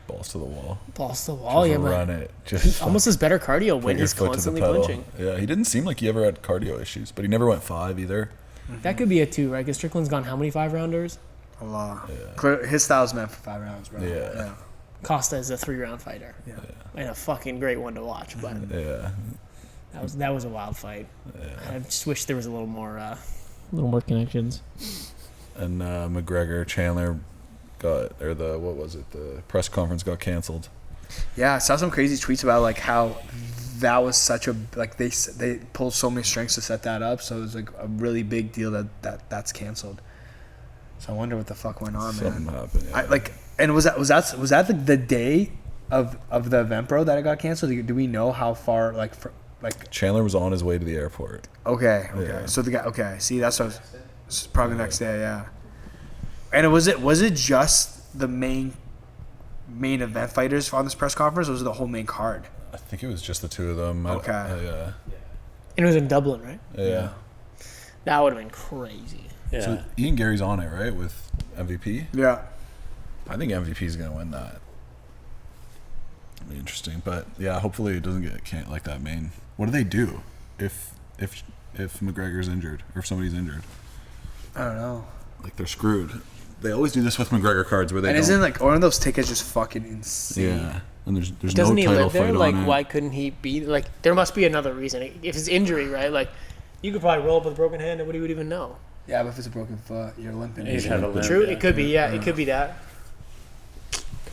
Balls to the wall.
balls to the wall.
Just
Yeah,
run
but
it.
he
Just
almost has better cardio
put
when
your
he's
foot to the
constantly
pedal.
clinching.
Yeah, he didn't seem like he ever had cardio issues, but he never went 5 either.
That could be it too, right? Because Strickland's gone how many 5-rounders?
A lot.
Yeah.
His style's meant for 5 rounds, bro.
Yeah.
Costa is a 3-round fighter.
Yeah.
And a fucking great one to watch. But
Yeah.
that was a wild fight.
Yeah.
I just wish there was a little more connections.
And McGregor-Chandler the press conference got canceled.
Yeah, I saw some crazy tweets about like how that was such a like they pulled so many strings to set that up, so it was like a really big deal that's canceled. So I wonder what the fuck went on,
Something
man.
happened. Yeah.
I like, and was that the day of the event, bro, that it got canceled? Do we know how far like
Chandler was on his way to the airport.
Okay.
Yeah.
So the guy. See, that's what. It's probably the next day. Yeah. And was it just the main event fighters on this press conference, or was it the whole main card?
I think it was just the 2 of them.
Okay.
Yeah.
And it was in Dublin, right?
Yeah.
That would have been crazy.
Yeah.
So Ian Gary's on it, right, with MVP?
Yeah.
I think MVP's going to win that. It'll be interesting. But, yeah, hopefully it doesn't get like that main. What do they do if McGregor's injured or if somebody's injured?
I don't know.
Like, they're screwed. They always do this with McGregor cards where they
And
don't.
isn't like one of those tickets just fucking insane?
Yeah. And there's
Doesn't
no
he
title
live there?
fight
Like,
on it.
why couldn't he be? Like, there must be another reason. If it's injury, right? Like, you could probably roll up with a broken hand, nobody would even know.
Yeah, but if it's a broken foot, you're limping.
He's had a limp.
True,
Yeah.
it could be. Yeah, it could be that.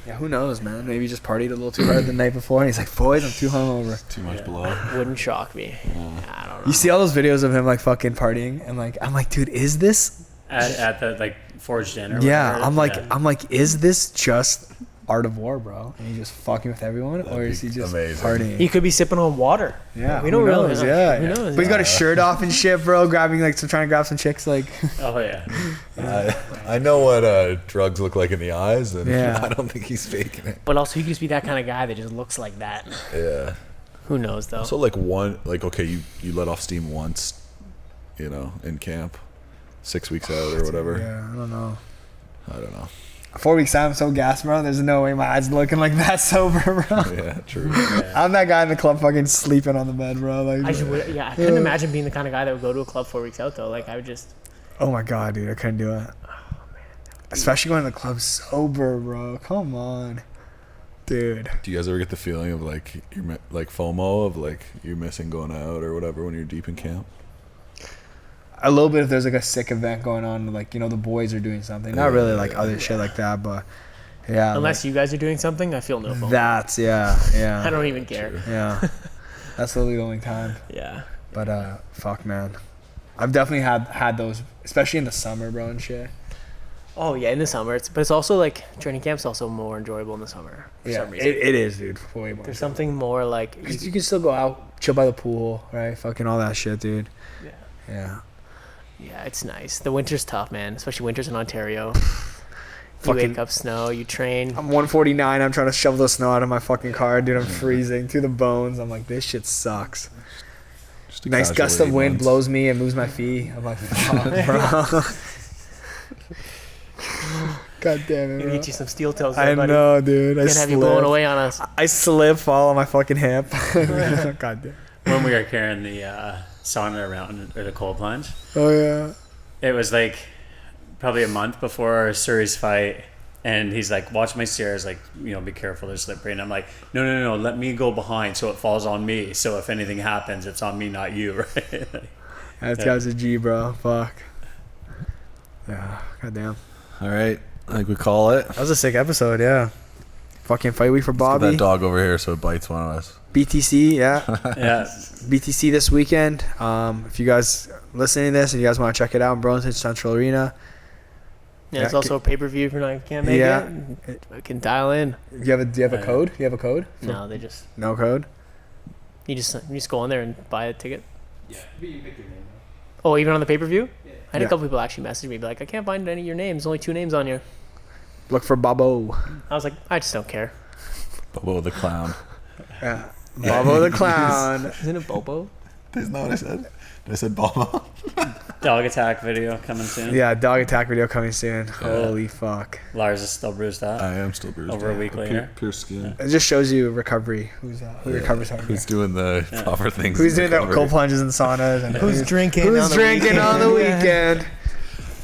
Yeah, who knows, man? Maybe he just partied a little too hard the night before, and he's like, "Boys, I'm too hungover."
Too much
Yeah.
below.
Wouldn't shock me. I don't know.
You see all those videos of him like fucking partying, and like, I'm like, dude, is this?
At the like Forged Inn or
Yeah,
whatever.
I'm like, is this just Art of War, bro? And he's just fucking with everyone, or is he just
amazing.
partying?
He could be sipping on water.
Yeah,
we don't
who
really
knows?
know.
Yeah,
Who knows?
But he's got his shirt off and shit, bro. Grabbing like trying to grab some chicks, like.
Oh yeah.
I know what drugs look like in the eyes, and
Yeah.
I don't think he's faking it.
But also, he could just be that kind of guy that just looks like that.
Yeah.
Who knows, though?
So okay, you let off steam once, in camp, 6 weeks out or whatever.
Yeah, I don't know.
I don't know.
4 weeks out, I'm so gassed, bro. There's no way my eyes looking like that sober, bro.
Yeah, true.
I'm that guy in the club fucking sleeping on the bed, bro. Like,
I couldn't imagine being the kind of guy that would go to a club 4 weeks out, though. Like, I would just...
oh my god, dude, I couldn't do it. Especially going to the club sober, bro. Come on, dude.
Do you guys ever get the feeling of like like FOMO of like you're missing going out or whatever when you're deep in camp?
A little bit if there's like a sick event going on, like the boys are doing something. Not really like other shit like that, but yeah.
Unless you guys are doing something, I feel no FOMO.
that's yeah.
I don't even care.
True.
Yeah, that's literally the only time.
Yeah.
But fuck, man, I've definitely had those, especially in the summer, bro, and shit.
Oh, yeah, in the summer. It's also, like, training camp's also more enjoyable in the summer for some reason.
it is, dude. Way more.
There's something more, like...
You can still go out, chill by the pool, right? Fucking all that shit, dude.
Yeah.
Yeah.
Yeah, it's nice. The winter's tough, man. Especially winters in Ontario. You
Fucking-
wake up, snow, you train.
I'm 149. I'm trying to shovel the snow out of my fucking car, dude. I'm freezing to the bones. I'm like, this shit sucks.
Just a
Nice
casual
gust of
8
wind
months.
blows me and moves my feet. I'm like, fuck, bro. God damn it,
Gonna
bro.
get you some steel toes
I
there, buddy.
know, dude.
Can't have you blowing away on us.
I slip, fall on my fucking hip. God damn.
When we were carrying the sauna around or the cold plunge,
Oh yeah.
it was like probably a month before Serhiy's fight, and he's like, "Watch my stairs, like be careful, they're slippery." And I'm like, "No, let me go behind so it falls on me. So if anything happens, it's on me, not you, right?"
That guy's a G, bro. Fuck. Yeah. God damn.
All right, I think we call it.
That was a sick episode, yeah. Fucking fight week for
Let's get
Bobby.
that dog over here so it bites one of us.
BTC, yeah.
Yeah.
BTC this weekend. If you guys listening to this and you guys want to check it out in Burlington Central Arena,
Yeah, it's
Yeah,
also a pay-per-view if you can't make
Yeah.
it. I can dial in.
do you have a code? You have a code?
No, they just...
No code?
You just go in there and buy a ticket.
Yeah. You pick your name.
Oh, even on the pay-per-view?
Yeah.
I had
Yeah.
a couple people actually message me, be like, I can't find any of your names. Only 2 names on you.
Look for Bobo.
I was like, I just don't care.
Bobo the clown.
Yeah. Bobo the clown.
Isn't it Bobo?
That's not what I said. I said Bobo.
Dog attack video coming soon.
Yeah, dog attack video coming soon. Holy fuck.
Lars is still bruised up.
I am still bruised.
Over a week later.
Pure skin.
It just shows you recovery. Who recovers harder?
Who's doing the proper things?
Who's
in
doing the
recovery?
cold plunges and saunas? And
Who's drinking
Who's
on the
drinking
weekend?
on the weekend?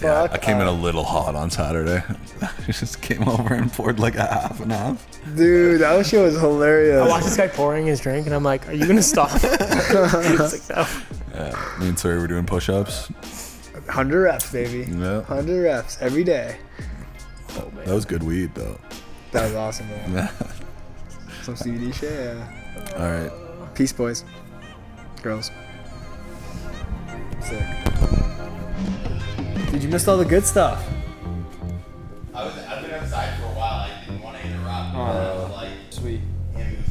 Yeah,
Fuck
I came in a
off.
little hot on Saturday. I just came over and poured like a half and half.
Dude, that shit was hilarious.
I watched this guy pouring his drink, and I'm like, are you going to stop? It's like, no.
Yeah, me and Serhiy were doing push-ups.
100 reps, baby.
Yeah,
100 reps every day.
Oh, man.
that was good weed though.
That was awesome, man.
Yeah.
Some CBD shit, yeah.
All right.
Peace, boys. Girls. Sick. Dude, you missed all the good stuff.
I've been outside for a while. I didn't want to interrupt. Because I was like,
Sweet.
him, he was